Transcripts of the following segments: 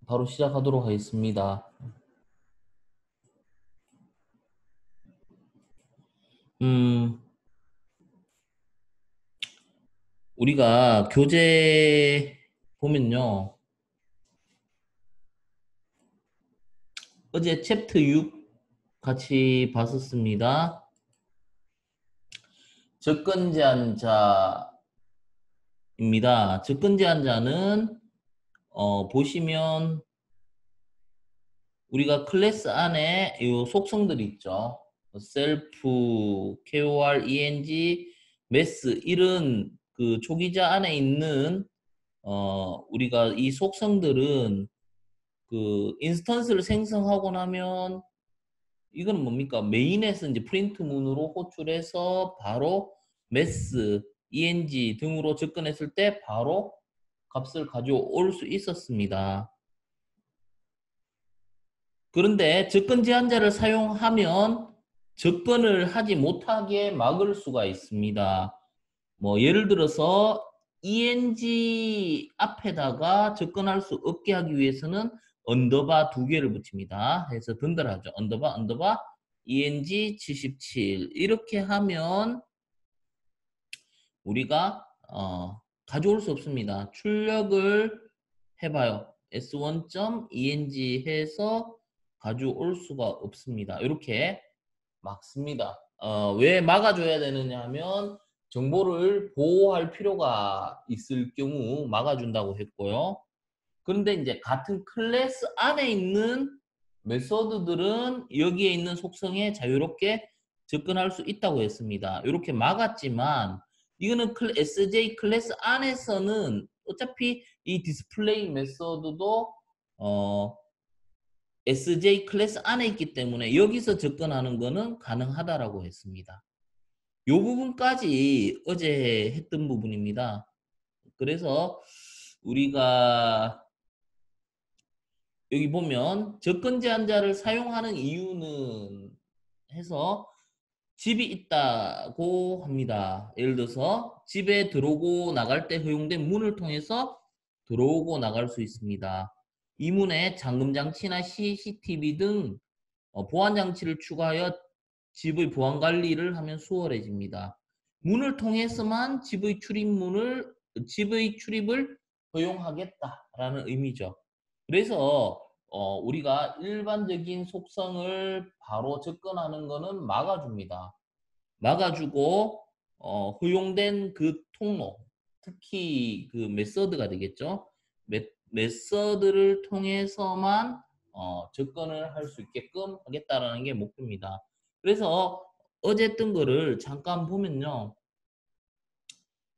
바로 시작하도록 하겠습니다. 음, 우리가 교재 보면요. 어제 챕터 6 같이 봤었습니다. 접근 제한자입니다. 접근 제한자는 보시면 우리가 클래스 안에 이 속성들이 있죠. 셀프, KOR, ENG, 메스 이런 그 초기자 안에 있는 우리가 이 속성들은 그 인스턴스를 생성하고 나면 이건 뭡니까? 메인에서 이제 프린트 문으로 호출해서 바로 메스, ENG 등으로 접근했을 때 바로 값을 가져올 수 있었습니다. 그런데 접근 제한자를 사용하면 접근을 하지 못하게 막을 수가 있습니다. 뭐 예를 들어서 ENG 앞에다가 접근할 수 없게 하기 위해서는 언더바 두 개를 붙입니다. 해서 든든하죠. 언더바 ENG 77 이렇게 하면 우리가 가져올 수 없습니다. 출력을 해봐요. s1.eng 해서 가져올 수가 없습니다. 이렇게 막습니다. 왜 막아줘야 되느냐 하면 정보를 보호할 필요가 있을 경우 막아준다고 했고요. 그런데 이제 같은 클래스 안에 있는 메소드들은 여기에 있는 속성에 자유롭게 접근할 수 있다고 했습니다. 이렇게 막았지만 이거는 SJ 클래스 안에서는 어차피 이 디스플레이 메소드도 SJ 클래스 안에 있기 때문에 여기서 접근하는 거는 가능하다라고 했습니다. 이 부분까지 어제 했던 부분입니다. 그래서 우리가 여기 보면 접근 제한자를 사용하는 이유는 해서 집이 있다고 합니다. 예를 들어서 집에 들어오고 나갈 때 허용된 문을 통해서 들어오고 나갈 수 있습니다. 이 문에 잠금 장치나 CCTV 등 보안 장치를 추가하여 집의 보안 관리를 하면 수월해집니다. 문을 통해서만 집의 출입을 허용하겠다라는 의미죠. 그래서 우리가 일반적인 속성을 바로 접근하는 것은 막아줍니다. 막아주고 허용된 그 통로, 특히 그 메서드가 되겠죠. 메서드를 통해서만 접근을 할 수 있게끔 하겠다라는 게 목표입니다. 그래서 어제 했던 거를 잠깐 보면요.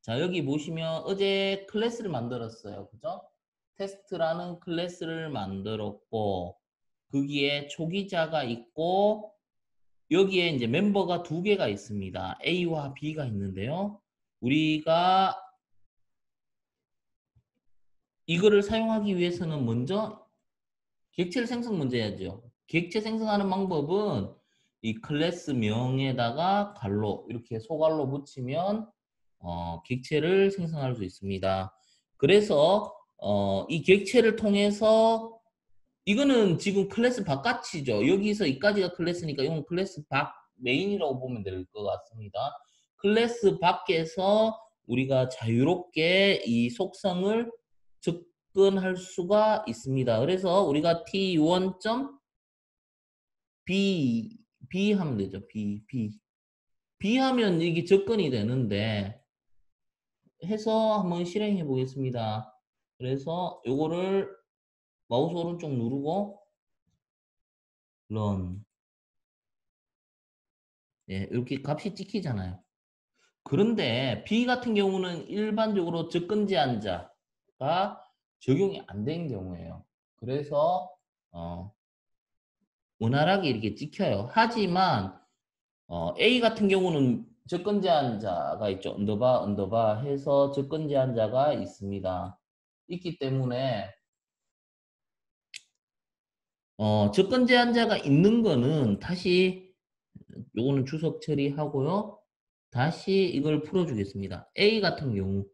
자, 여기 보시면 어제 클래스를 만들었어요. 그죠? 테스트라는 클래스를 만들었고, 거기에 초기자가 있고, 여기에 이제 멤버가 두 개가 있습니다. A와 B가 있는데요. 우리가 이거를 사용하기 위해서는 먼저 객체를 생성 먼저 해야죠. 객체 생성하는 방법은 이 클래스 명에다가 괄호 이렇게 소괄호 붙이면 객체를 생성할 수 있습니다. 그래서 이 객체를 통해서 이거는 지금 클래스 바깥이죠. 여기서 이까지가 클래스니까 이건 클래스 밖 메인이라고 보면 될 것 같습니다. 클래스 밖에서 우리가 자유롭게 이 속성을 접근할 수가 있습니다. 그래서 우리가 t1.b 하면 되죠. b 하면 이게 접근이 되는데 해서 한번 실행해 보겠습니다. 그래서 요거를 마우스 오른쪽 누르고 run. 예, 이렇게 값이 찍히잖아요. 그런데 B 같은 경우는 일반적으로 접근 제한자가 적용이 안 된 경우예요. 그래서 원활하게 이렇게 찍혀요. 하지만 A 같은 경우는 접근 제한자가 있죠. 언더바 해서 접근 제한자가 있습니다. 있기 때문에 접근 제한자가 있는 거는 다시 요거는 주석 처리하고요. 다시 이걸 풀어주겠습니다. A 같은 경우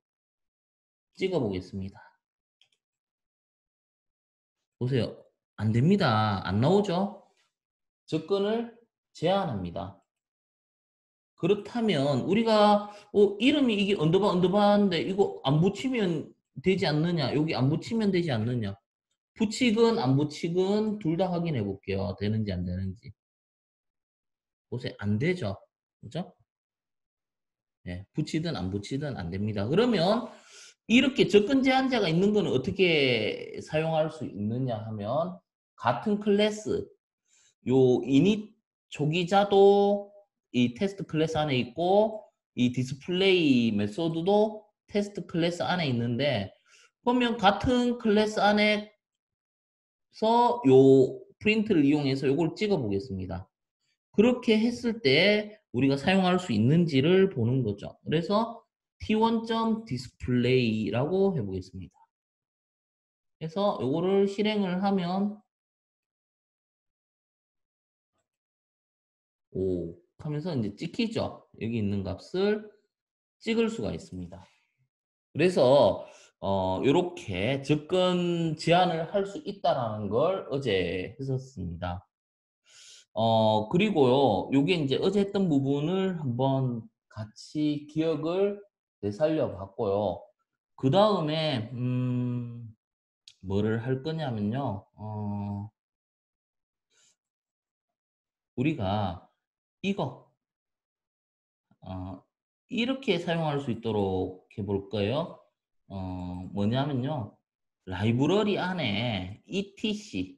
찍어 보겠습니다. 보세요. 안 됩니다. 안 나오죠? 접근을 제한합니다. 그렇다면 우리가 이름이 이게 언더바인데 이거 안 붙이면 되지 않느냐? 여기 안 붙이면 되지 않느냐? 붙이건 안 붙이건 둘 다 확인해 볼게요. 되는지 안 되는지. 보세요. 안 되죠. 그죠? 예, 붙이든 안 붙이든 안 됩니다. 그러면 이렇게 접근 제한자가 있는 거는 어떻게 사용할 수 있느냐 하면 같은 클래스 요 이닛 초기자도 이 테스트 클래스 안에 있고 이 디스플레이 메소드도 테스트 클래스 안에 있는데 그러면 같은 클래스 안에서 요 프린트를 이용해서 요걸 찍어 보겠습니다. 그렇게 했을 때 우리가 사용할 수 있는지를 보는 거죠. 그래서 t1.display라고 해보겠습니다. 그래서 요거를 실행을 하면 오 하면서 이제 찍히죠. 여기 있는 값을 찍을 수가 있습니다. 그래서 이렇게 접근 제한을 할 수 있다라는 걸 어제 했었습니다. 그리고요, 요게 이제 어제 했던 부분을 한번 같이 기억을 되살려 봤고요. 그 다음에, 뭐를 할 거냐면요, 우리가 이거, 어, 이렇게 사용할 수 있도록 해볼 거예요. 뭐냐면요, 라이브러리 안에 etc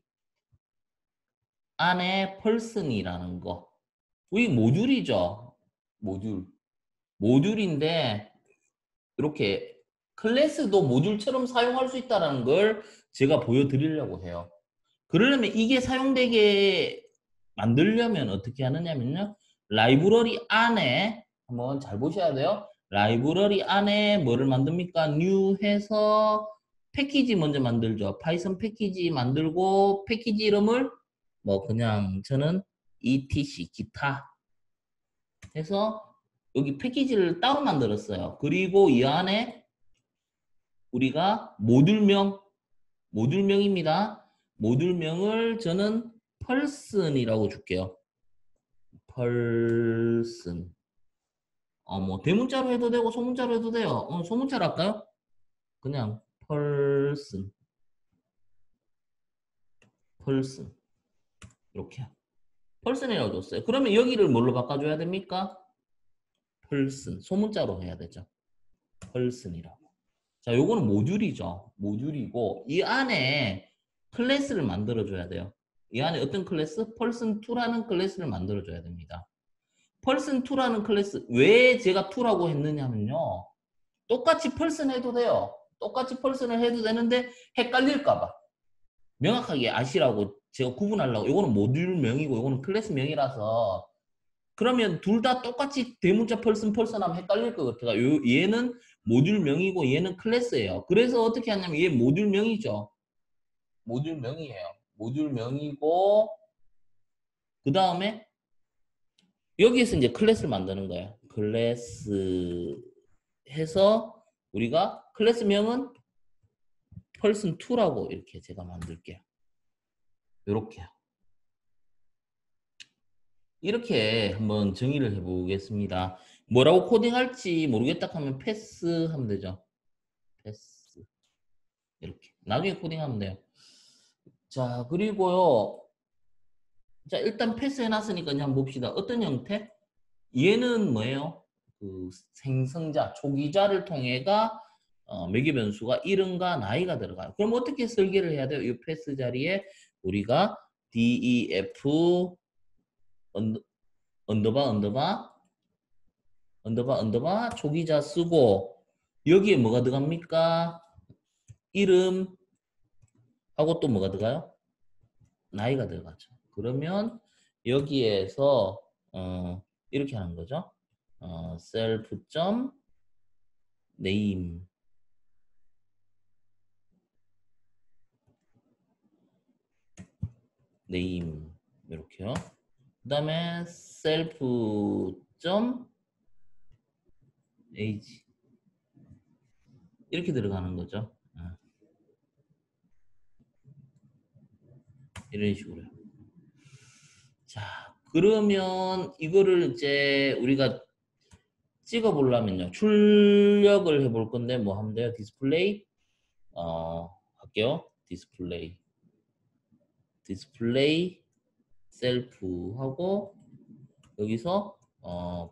안에 person이라는 거. 이 모듈이죠. 모듈. 모듈인데 이렇게 클래스도 모듈처럼 사용할 수 있다는 걸 제가 보여드리려고 해요. 그러려면 이게 사용되게 만들려면 어떻게 하느냐면요. 라이브러리 안에 한번 잘 보셔야 돼요. 라이브러리 안에 뭐를 만듭니까? new 해서 패키지 먼저 만들죠. 파이썬 패키지 만들고 패키지 이름을 뭐 그냥 저는 etc 기타 해서 여기 패키지를 따로 만들었어요. 그리고 이 안에 우리가 모듈명입니다. 모듈명을 저는 person이라고 줄게요. person. 뭐 대문자로 해도 되고 소문자로 해도 돼요. 소문자로 할까요? 그냥 person. person. 이렇게. person이라고 줬어요. 그러면 여기를 뭘로 바꿔줘야 됩니까? person. 소문자로 해야 되죠. person이라고. 자, 요거는 모듈이죠. 모듈이고 이 안에 클래스를 만들어 줘야 돼요. 이 안에 어떤 클래스? person2라는 클래스를 만들어 줘야 됩니다. person2라는 클래스 왜 제가 2라고 했느냐면요. 똑같이 person 해도 돼요. 똑같이 person을 해도 되는데 헷갈릴까 봐. 명확하게 아시라고 제가 구분하려고. 요거는 모듈명이고 요거는 클래스명이라서 그러면 둘 다 똑같이 대문자 person 하면 헷갈릴 것 같아요. 얘는 모듈명이고 얘는 클래스예요. 그래서 어떻게 하냐면 얘 모듈명이죠. 모듈명이에요. 모듈명이고 그 다음에 여기에서 이제 클래스를 만드는 거예요. 클래스 해서 우리가 클래스명은 person2라고 이렇게 제가 만들게요. 이렇게 이렇게 한번 정의를 해보겠습니다. 뭐라고 코딩할지 모르겠다 하면 패스 하면 되죠. 패스 이렇게 나중에 코딩하면 돼요. 자 그리고요. 자 일단 패스 해놨으니까 이제 한번 봅시다. 어떤 형태? 얘는 뭐예요? 그 생성자 초기자를 통해가 매개 변수가 이름과 나이가 들어가요. 그럼 어떻게 설계를 해야 돼요? 이 패스 자리에 우리가 def 언더바 언더바 초기자 쓰고 여기에 뭐가 들어갑니까? 이름 하고 또 뭐가 들어가요? 나이가 들어가죠. 그러면 여기에서 이렇게 하는 거죠. self name 이렇게요. 그 다음에 self age 이렇게 들어가는 거죠. 이런 식으로요. 자, 그러면 이거를 이제 우리가 찍어 보려면요. 출력을 해볼 건데 뭐 하면 돼요? 디스플레이 할게요. 디스플레이 셀프 하고 여기서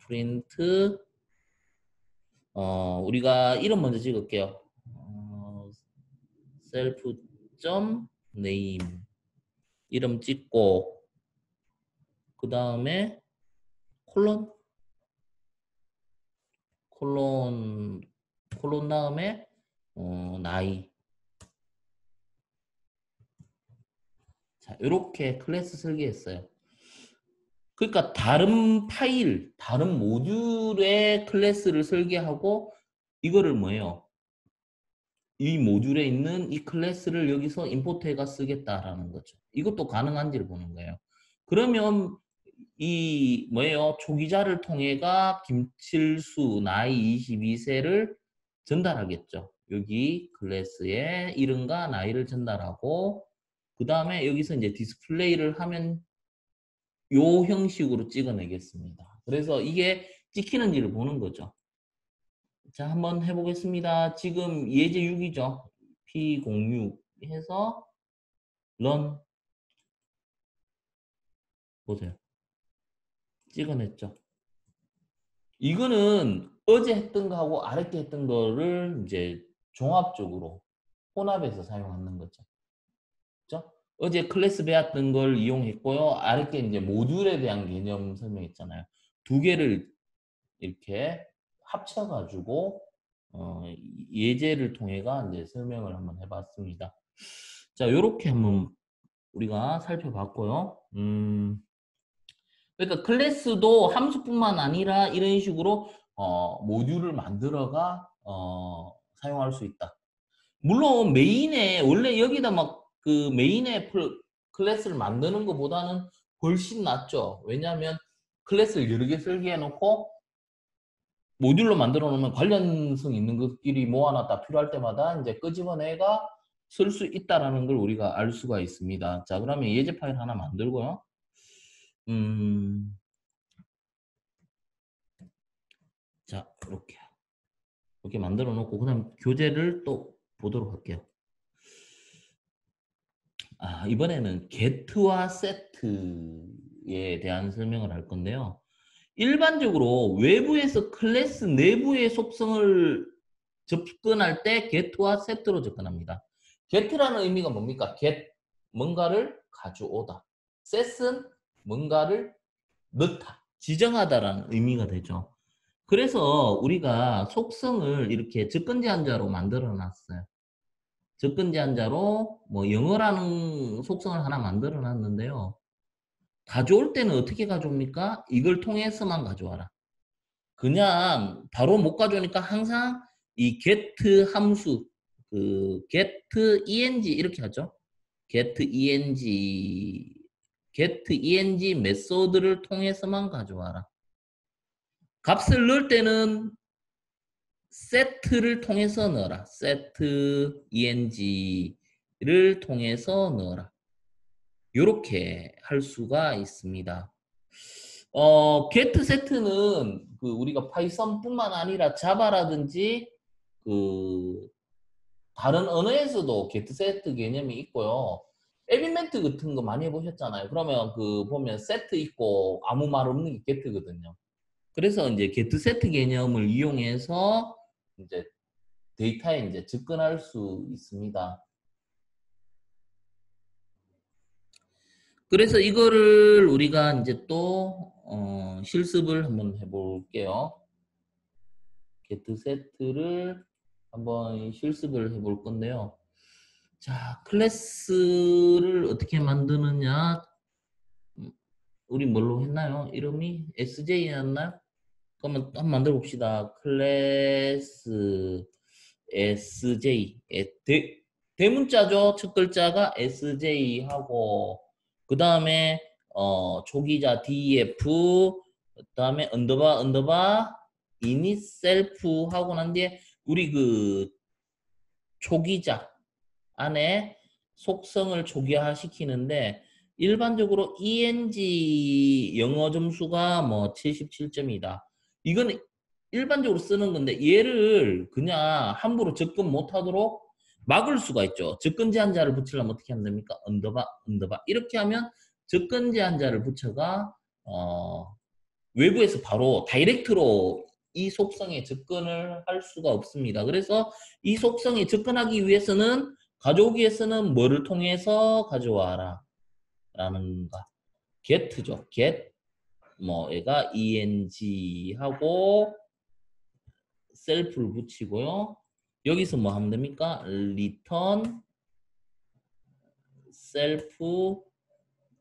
프린트 우리가 이름 먼저 찍을게요. 셀프 점 네임 이름 찍고 그 다음에 콜론 다음에 나이. 자, 이렇게 클래스 설계했어요. 그러니까 다른 파일, 다른 모듈의 클래스를 설계하고 이거를 뭐예요? 이 모듈에 있는 이 클래스를 여기서 임포트해가 쓰겠다라는 거죠. 이것도 가능한지를 보는 거예요. 그러면 이 뭐예요? 초기자를 통해가 김칠수 나이 22세를 전달하겠죠. 여기 클래스에 이름과 나이를 전달하고 그 다음에 여기서 이제 디스플레이를 하면 요 형식으로 찍어내겠습니다. 그래서 이게 찍히는지를 보는 거죠. 자, 한번 해보겠습니다. 지금 예제 6이죠. P06 해서 run 보세요. 찍어냈죠. 이거는 어제 했던 거하고 아랫게 했던 거를 이제 종합적으로 혼합해서 사용하는 거죠. 그죠? 어제 클래스 배웠던 걸 이용했고요. 아랫게 이제 모듈에 대한 개념 설명했잖아요. 두 개를 이렇게 합쳐가지고 예제를 통해가 이제 설명을 한번 해봤습니다. 자, 요렇게 한번 우리가 살펴봤고요. 그러니까 클래스도 함수뿐만 아니라 이런 식으로 모듈을 만들어가 사용할 수 있다. 물론 메인에 원래 여기다 막 그 메인에 클래스를 만드는 것보다는 훨씬 낫죠. 왜냐하면 클래스를 여러 개 설계해 놓고 모듈로 만들어 놓으면 관련성 있는 것끼리 모아놨다 필요할 때마다 이제 끄집어내가 쓸 수 있다라는 걸 우리가 알 수가 있습니다. 자, 그러면 예제 파일 하나 만들고요. 자, 이렇게 만들어 놓고 그다음 교재를 또 보도록 할게요. 이번에는 get와 set에 대한 설명을 할 건데요. 일반적으로 외부에서 클래스 내부의 속성을 접근할 때 get와 set로 접근합니다. get라는 의미가 뭡니까? get, 뭔가를 가져오다. set은 뭔가를 넣다, 지정하다라는 의미가 되죠. 그래서 우리가 속성을 이렇게 접근 제한자로 만들어 놨어요. 접근 제한자로 뭐 영어라는 속성을 하나 만들어 놨는데요. 가져올 때는 어떻게 가져옵니까? 이걸 통해서만 가져와라. 그냥 바로 못 가져오니까 항상 이 get 함수, get eng 이렇게 하죠. get eng 메소드를 통해서만 가져와라. 값을 넣을 때는 set를 통해서 넣어라. set eng를 통해서 넣어라. 이렇게 할 수가 있습니다. get set는 그 우리가 파이썬뿐만 아니라 자바라든지 그 다른 언어에서도 get set 개념이 있고요. 에비멘트 같은 거 많이 해보셨잖아요. 그러면 그 보면 set 있고 아무 말 없는 게 get거든요. 그래서 이제 get set 개념을 이용해서 이제 데이터에 이제 접근할 수 있습니다. 그래서 이거를 우리가 이제 또 실습을 한번 해볼게요. get set를 한번 실습을 해볼 건데요. 자, 클래스를 어떻게 만드느냐? 우리 뭘로 했나요? 이름이 SJ였나요? 그러면 한번 만들어 봅시다. 클래스 SJ. 대문자죠. 첫 글자가 SJ 하고 그 다음에 초기자 DF 그 다음에 언더바 init self 하고 난 뒤에 우리 그 초기자 안에 속성을 초기화 시키는데 일반적으로 ENG 영어 점수가 뭐 77점이다. 이건 일반적으로 쓰는 건데 얘를 그냥 함부로 접근 못하도록 막을 수가 있죠. 접근 제한자를 붙이려면 어떻게 하면 됩니까? 언더바, 언더바. 이렇게 하면 접근 제한자를 붙여가 외부에서 바로 다이렉트로 이 속성에 접근을 할 수가 없습니다. 그래서 이 속성에 접근하기 위해서는 가져오기 위해서는 뭐를 통해서 가져와라 라는 거. get죠. get 뭐 얘가 eng 하고 셀프를 붙이고요. 여기서 뭐 하면 됩니까? return self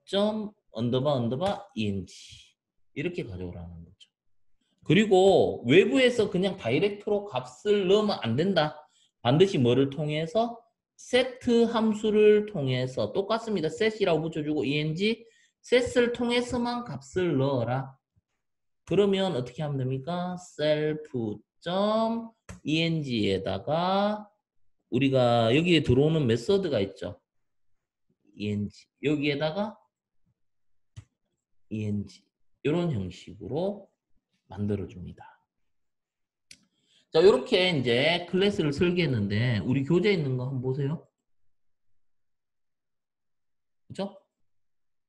점 언더바 언더바 eng 이렇게 가져오라는 거죠. 그리고 외부에서 그냥 다이렉트로 값을 넣으면 안 된다. 반드시 뭐를 통해서 set 함수를 통해서 똑같습니다. set이라고 붙여주고 eng set을 통해서만 값을 넣어라. 그러면 어떻게 하면 됩니까? self.eng에다가 우리가 여기에 들어오는 메서드가 있죠. eng 여기에다가 eng 이런 형식으로 만들어줍니다. 자, 이렇게 이제 클래스를 설계했는데 우리 교재에 있는 거 한번 보세요. 그죠?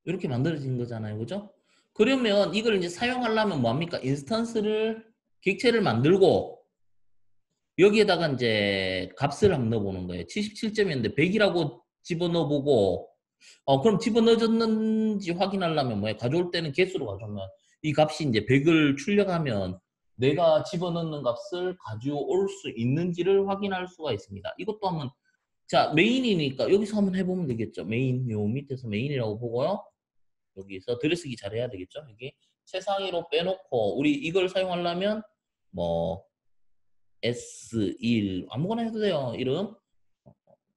이렇게 만들어진 거잖아요. 그죠? 그러면 이걸 이제 사용하려면 뭐합니까? 인스턴스를 객체를 만들고 여기에다가 이제 값을 한번 넣어보는 거예요. 77점이었는데 100이라고 집어넣어보고 그럼 집어넣어졌는지 확인하려면 뭐예요? 가져올 때는 개수로 가져오면 이 값이 이제 100을 출력하면 내가 집어넣는 값을 가져올 수 있는지를 확인할 수가 있습니다. 이것도 한번 자 메인이니까 여기서 한번 해보면 되겠죠. 메인 요 밑에서 메인이라고 보고요. 여기서 들여쓰기 잘해야 되겠죠. 여기 최상위로 빼놓고 우리 이걸 사용하려면 뭐 S1 아무거나 해도 돼요. 이름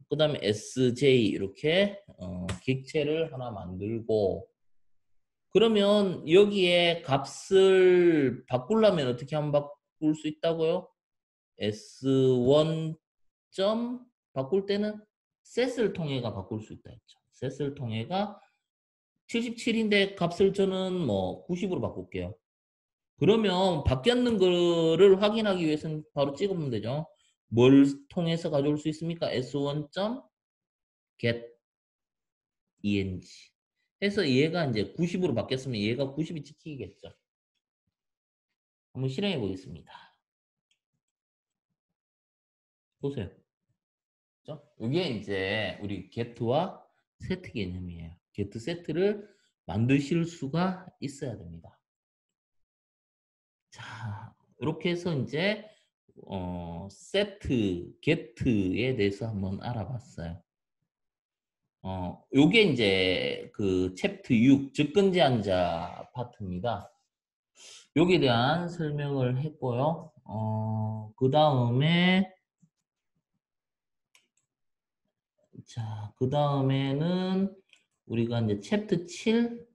그 다음에 SJ 이렇게 객체를 하나 만들고 그러면 여기에 값을 바꾸려면 어떻게 하면 바꿀 수 있다고요? S1 점 바꿀 때는 set을 통해가 바꿀 수 있다 했죠. set을 통해가 77인데 값을 저는 뭐 90으로 바꿀게요. 그러면 바뀌었는 거를 확인하기 위해서는 바로 찍으면 되죠. 뭘 통해서 가져올 수 있습니까? s1.get eng 해서 얘가 이제 90으로 바뀌었으면 얘가 90이 찍히겠죠. 한번 실행해 보겠습니다. 보세요. 그죠? 이게 이제 우리 get와 set 개념이에요. get set를 만드실 수가 있어야 됩니다. 자, 이렇게 해서 이제 set, get에 대해서 한번 알아봤어요. 요게 이제 그 챕터 6 접근 제한자 파트입니다. 여기에 대한 설명을 했고요. 그 다음에 자, 그 다음에는 우리가 이제 챕터 7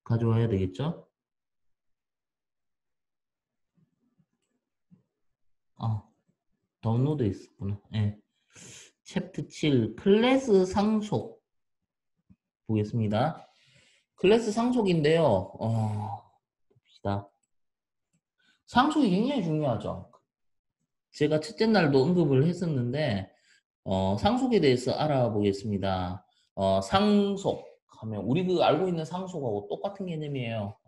가져와야 되겠죠? 다운로드 있었구나. 예. 챕터 7 클래스 상속 보겠습니다. 클래스 상속인데요. 봅시다. 상속이 굉장히 중요하죠. 제가 첫째 날도 언급을 했었는데 상속에 대해서 알아보겠습니다. 상속 하면 우리 그 알고 있는 상속하고 똑같은 개념이에요.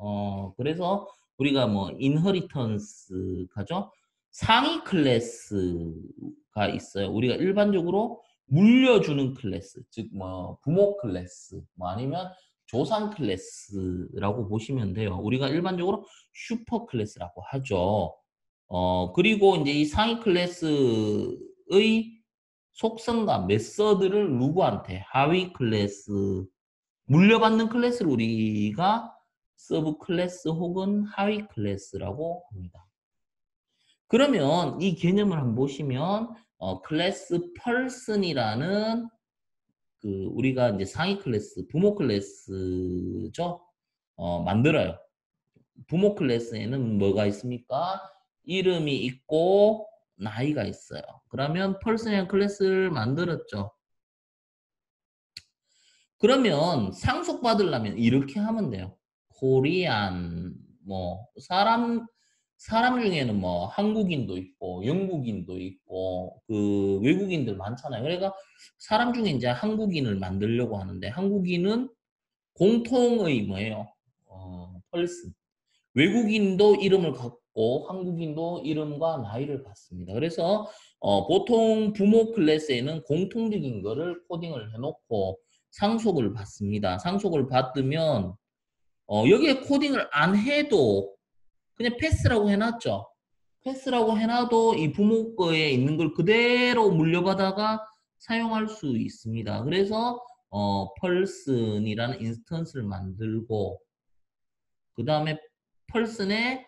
그래서 우리가 뭐 인헤리턴스 가죠. 상위 클래스가 있어요. 우리가 일반적으로 물려주는 클래스, 즉 뭐 부모 클래스, 뭐 아니면 조상 클래스라고 보시면 돼요. 우리가 일반적으로 슈퍼 클래스라고 하죠. 그리고 이제 이 상위 클래스의 속성과 메서드를 누구한테 하위 클래스 물려받는 클래스를 우리가 서브 클래스 혹은 하위 클래스라고 합니다. 그러면 이 개념을 한번 보시면 클래스 펄슨이라는 그 우리가 이제 상위 클래스 부모 클래스죠. 만들어요. 부모 클래스에는 뭐가 있습니까? 이름이 있고 나이가 있어요. 그러면 펄슨이라는 클래스를 만들었죠. 그러면 상속 받으려면 이렇게 하면 돼요. 코리안 뭐 사람 중에는 뭐 한국인도 있고 영국인도 있고 그 외국인들 많잖아요. 그러니까 사람 중에 이제 한국인을 만들려고 하는데 한국인은 공통의 뭐예요? 펄슨. 외국인도 이름을 갖고 한국인도 이름과 나이를 갖습니다. 그래서 보통 부모 클래스에는 공통적인 거를 코딩을 해놓고 상속을 받습니다. 상속을 받으면 여기에 코딩을 안 해도 그냥 패스라고 해놨죠. 패스라고 해놔도 이 부모 거에 있는 걸 그대로 물려받아가 사용할 수 있습니다. 그래서 펄슨이라는 인스턴스를 만들고 그 다음에 펄슨에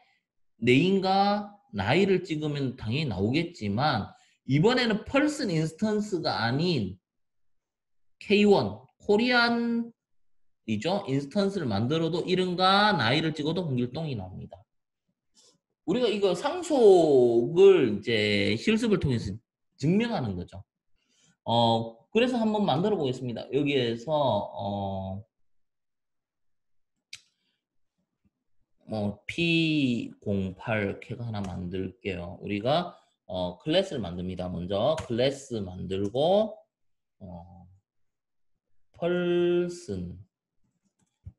네임과 나이를 찍으면 당연히 나오겠지만 이번에는 펄슨 인스턴스가 아닌 K1 코리안이죠. 인스턴스를 만들어도 이름과 나이를 찍어도 홍길동이 나옵니다. 우리가 이거 상속을 이제 실습을 통해서 증명하는 거죠. 그래서 한번 만들어 보겠습니다. 여기에서 P08 캐가 하나 만들게요. 우리가 클래스를 만듭니다. 먼저 클래스 만들고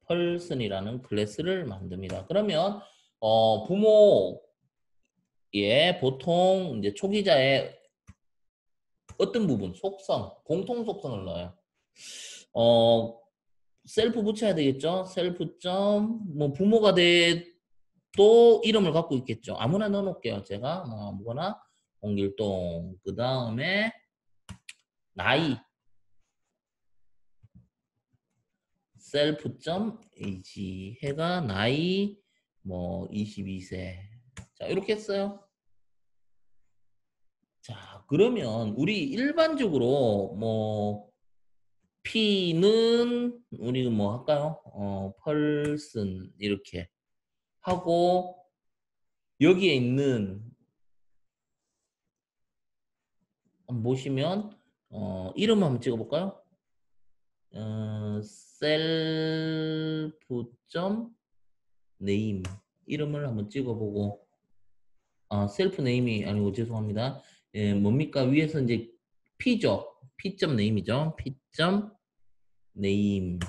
펄슨이라는 클래스를 만듭니다. 그러면 부모의 보통 이제 초기자의 어떤 부분, 속성, 공통 속성을 넣어요. 셀프 붙여야 되겠죠? 셀프 뭐 부모가 돼도 이름을 갖고 있겠죠. 아무나 넣어놓을게요. 제가 뭐 아무거나 홍길동. 그 다음에 나이 셀프 age 해가 나이 뭐 22세. 자 이렇게 했어요. 자 그러면 우리 일반적으로 뭐 P는 우리 뭐 할까요? 펄슨 이렇게 하고 여기에 있는 보시면 이름 한번 찍어볼까요? 셀프 네임 이름을 한번 찍어보고 셀프 네임이 아니고 죄송합니다. 예, 뭡니까? 위에서 이제 P죠. P 네임이죠. P 네임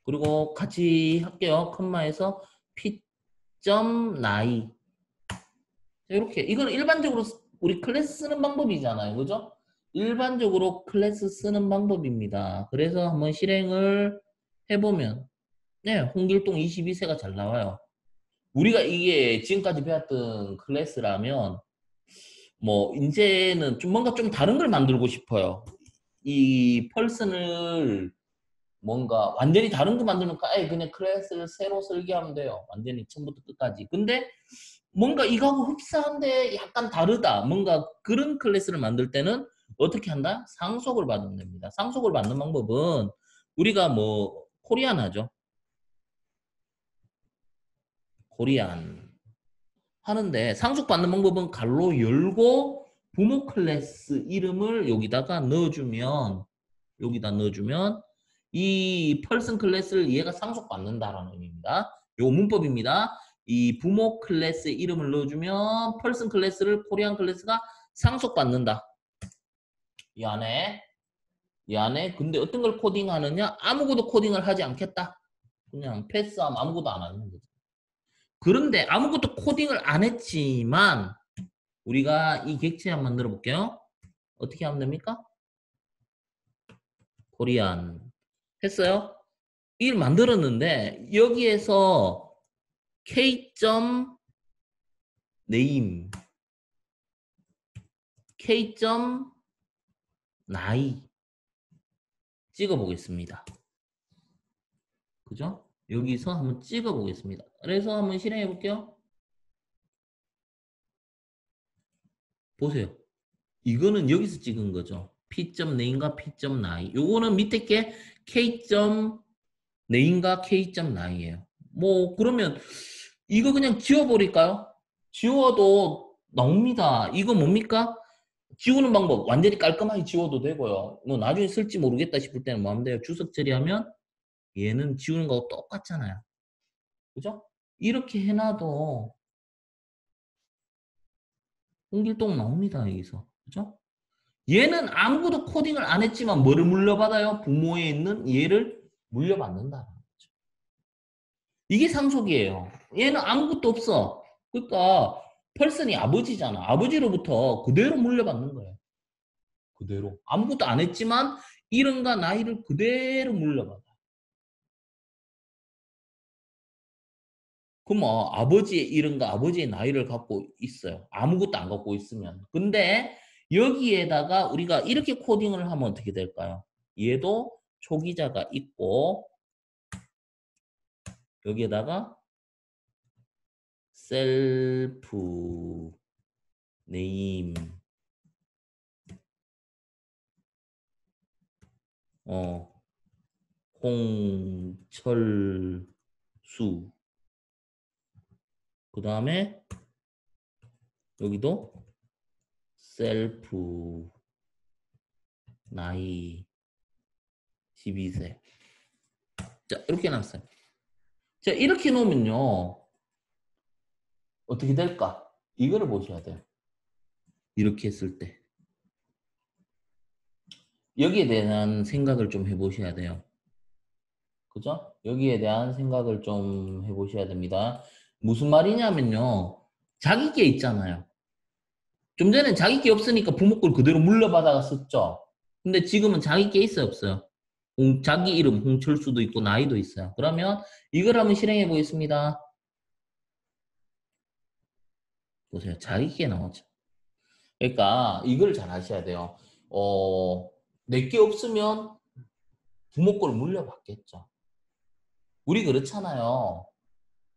그리고 같이 할게요. 컴마에서 P 나이 이렇게 이거는 일반적으로 우리 클래스 쓰는 방법이잖아요. 그죠? 일반적으로 클래스 쓰는 방법입니다. 그래서 한번 실행을 해보면 네, 홍길동 22세가 잘 나와요. 우리가 이게 지금까지 배웠던 클래스라면 뭐 이제는 좀 뭔가 좀 다른 걸 만들고 싶어요. 이 펄슨을 뭔가 완전히 다른 거 만들면 아예 그냥 클래스를 새로 설계하면 돼요. 완전히 처음부터 끝까지. 근데 뭔가 이거하고 흡사한데 약간 다르다. 뭔가 그런 클래스를 만들 때는 어떻게 한다? 상속을 받으면 됩니다. 상속을 받는 방법은 우리가 뭐 코리안 하죠. 코리안 하는데 상속받는 방법은 갈로 열고 부모 클래스 이름을 여기다 넣어주면 이 펄슨 클래스를 얘가 상속받는다라는 의미입니다. 요 문법입니다. 이 부모 클래스 이름을 넣어주면 펄슨 클래스를 코리안 클래스가 상속받는다. 이 안에 근데 어떤 걸 코딩하느냐? 아무것도 코딩을 하지 않겠다. 그냥 패스하면 아무것도 안 하는 거죠. 그런데 아무것도 코딩을 안 했지만 우리가 이 객체 한번 만들어 볼게요. 어떻게 하면 됩니까? 코리안 했어요. 이걸 만들었는데 여기에서 K.name K.나이 찍어 보겠습니다. 그죠? 여기서 한번 찍어 보겠습니다. 그래서 한번 실행해 볼게요. 보세요. 이거는 여기서 찍은 거죠. P.name과 P.나이. 요거는 밑에 게 K.name과 K.나이예요. 뭐 그러면 이거 그냥 지워버릴까요? 지워도 나옵니다. 이거 뭡니까? 지우는 방법 완전히 깔끔하게 지워도 되고요. 뭐 나중에 쓸지 모르겠다 싶을 때는 마음대로 주석 처리하면 얘는 지우는 거하고 똑같잖아요. 그죠? 이렇게 해놔도 홍길동 나옵니다. 여기서. 그죠? 얘는 아무것도 코딩을 안 했지만 뭐를 물려받아요? 부모에 있는 얘를 물려받는다. 이게 상속이에요. 얘는 아무것도 없어. 그러니까 펄슨이 아버지잖아. 아버지로부터 그대로 물려받는 거예요. 그대로. 아무것도 안 했지만 이름과 나이를 그대로 물려받아. 그럼 아버지의 이름과 아버지의 나이를 갖고 있어요. 아무것도 안 갖고 있으면. 근데 여기에다가 우리가 이렇게 코딩을 하면 어떻게 될까요? 얘도 초기자가 있고 여기에다가 셀프 네임 어 홍철수 그 다음에 여기도 셀프 나이 12세 자 이렇게 놨어요. 자 이렇게 놓으면요 어떻게 될까? 이거를 보셔야 돼요. 이렇게 했을 때 여기에 대한 생각을 좀 해보셔야 돼요. 그죠? 여기에 대한 생각을 좀 해보셔야 됩니다. 무슨 말이냐면요. 자기 게 있잖아요. 좀 전엔 자기 게 없으니까 부모 걸 그대로 물려받아가 썼죠. 근데 지금은 자기 게 있어요, 없어요? 자기 이름 홍철수도 있고 나이도 있어요. 그러면 이걸 한번 실행해 보겠습니다. 보세요. 자기 게 나오죠. 그러니까 이걸 잘 아셔야 돼요. 내게 없으면 부모 걸 물려받겠죠. 우리 그렇잖아요.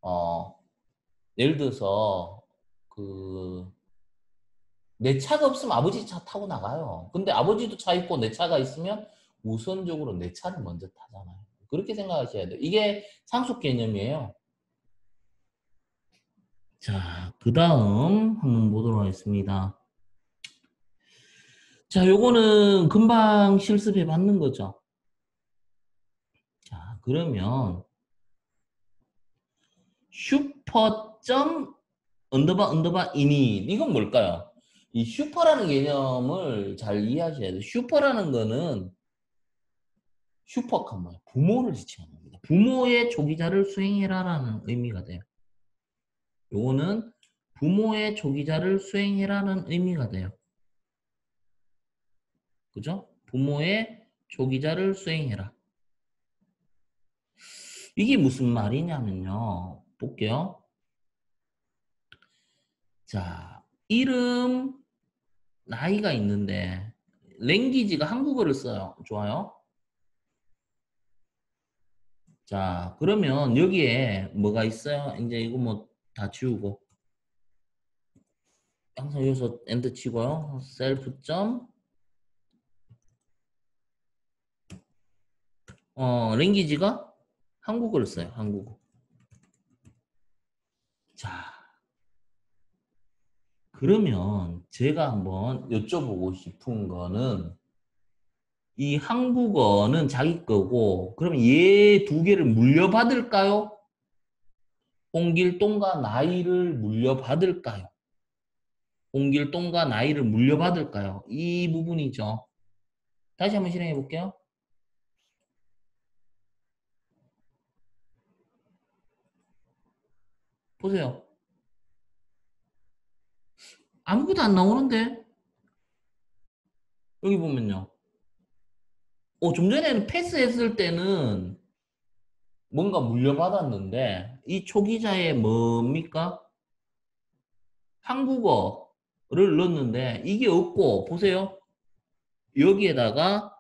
어, 예를 들어서 그 내 차가 없으면 아버지 차 타고 나가요. 근데 아버지도 차 있고 내 차가 있으면 우선적으로 내 차를 먼저 타잖아요. 그렇게 생각하셔야 돼요. 이게 상속 개념이에요. 자, 그 다음 한번 보도록 하겠습니다. 자, 요거는 금방 실습해 봤는 거죠. 자, 그러면 슈퍼점 언더바 이니 이건 뭘까요? 이 슈퍼라는 개념을 잘 이해하셔야 돼요. 슈퍼라는 거는 슈퍼가 뭐예요? 부모를 지칭하는 겁니다. 부모의 조기자를 수행해라라는 의미가 돼요. 요거는 부모의 조기자를 수행해라는 의미가 돼요. 그죠? 부모의 조기자를 수행해라. 이게 무슨 말이냐면요. 볼게요. 자, 이름, 나이가 있는데 랭귀지가 한국어를 써요. 좋아요. 자, 그러면 여기에 뭐가 있어요? 이제 이거 뭐 다 지우고 항상 여기서 엔터 치고요. 셀프 점 랭귀지가 한국어를 써요. 한국어. 자, 그러면 제가 한번 여쭤보고 싶은 거는 이 한국어는 자기 거고 그러면 얘 두 개를 물려받을까요? 홍길동과 나이를 물려받을까요? 홍길동과 나이를 물려받을까요? 이 부분이죠. 다시 한번 실행해 볼게요. 보세요. 아무것도 안 나오는데 여기 보면요. 좀 전에는 패스했을 때는 뭔가 물려받았는데 이 초기자에 뭡니까? 한국어를 넣었는데 이게 없고 보세요. 여기에다가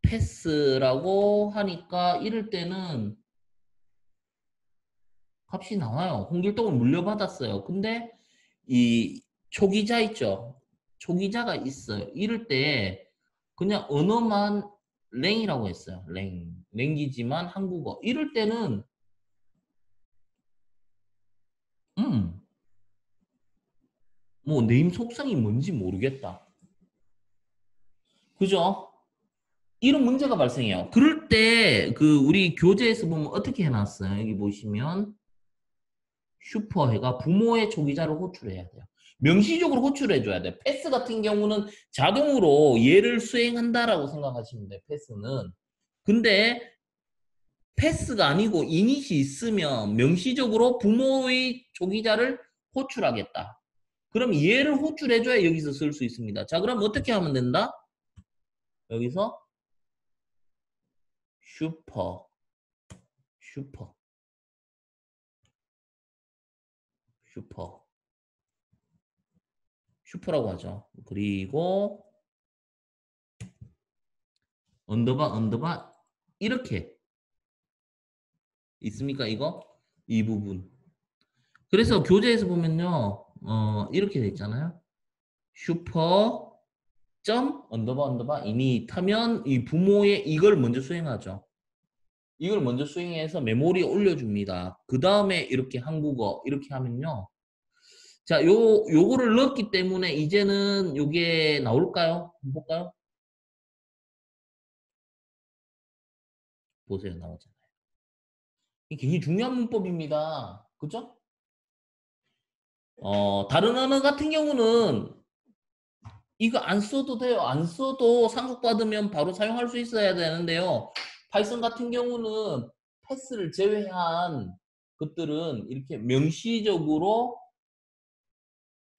패스라고 하니까 이럴 때는 값이 나와요. 홍길동을 물려받았어요. 근데 이 초기자 있죠. 초기자가 있어요. 이럴 때 그냥 언어만 랭이라고 했어요. 랭이지만 한국어. 이럴 때는 음, 뭐 네임 속성이 뭔지 모르겠다. 그죠? 이런 문제가 발생해요. 그럴 때 그 우리 교재에서 보면 어떻게 해놨어요? 여기 보시면 슈퍼해가 부모의 초기자를 호출해야 돼요. 명시적으로 호출해줘야 돼요. 패스 같은 경우는 자동으로 얘를 수행한다라고 생각하시면 돼요. 패스는. 근데 패스가 아니고 이닛이 있으면 명시적으로 부모의 초기자를 호출하겠다. 그럼 얘를 호출해줘야 여기서 쓸 수 있습니다. 자, 그럼 어떻게 하면 된다? 여기서 슈퍼, 슈퍼, 슈퍼, 슈퍼라고 하죠. 그리고 언더바, 언더바 이렇게 있습니까? 이거? 이 부분. 그래서 교재에서 보면요. 이렇게 돼 있잖아요. 슈퍼 점 언더바 언더바 이닛 하면 이 부모의 이걸 먼저 수행하죠. 이걸 먼저 수행해서 메모리에 올려줍니다. 그 다음에 이렇게 한국어 이렇게 하면요. 자, 요거를 넣었기 때문에 이제는 요게 나올까요? 한번 볼까요? 보세요. 나오잖아요. 이게 굉장히 중요한 문법입니다. 그죠? 다른 언어 같은 경우는 이거 안 써도 돼요. 안 써도 상속받으면 바로 사용할 수 있어야 되는데요. 파이썬 같은 경우는 패스를 제외한 것들은 이렇게 명시적으로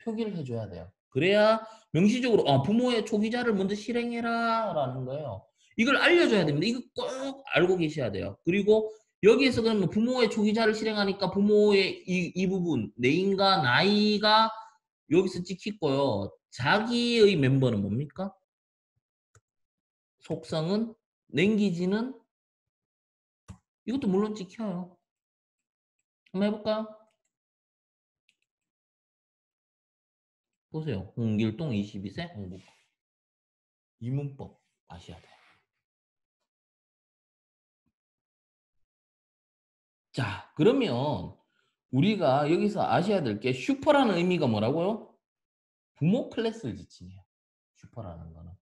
표기를 해줘야 돼요. 그래야 명시적으로 부모의 초기자를 먼저 실행해라 라는 거예요. 이걸 알려줘야 됩니다. 이거 꼭 알고 계셔야 돼요. 그리고 여기에서 그러면 부모의 초기자를 실행하니까 부모의 이 부분 네임과 나이가 여기서 찍히고요. 자기의 멤버는 뭡니까? 속성은 냉기지는 이것도 물론 찍혀요. 한번 해볼까요? 보세요. 홍길동 22세 홍보. 이 문법 아셔야 돼요. 자, 그러면 우리가 여기서 아셔야 될 게 슈퍼라는 의미가 뭐라고요? 부모 클래스를 지칭해요. 슈퍼라는 거는.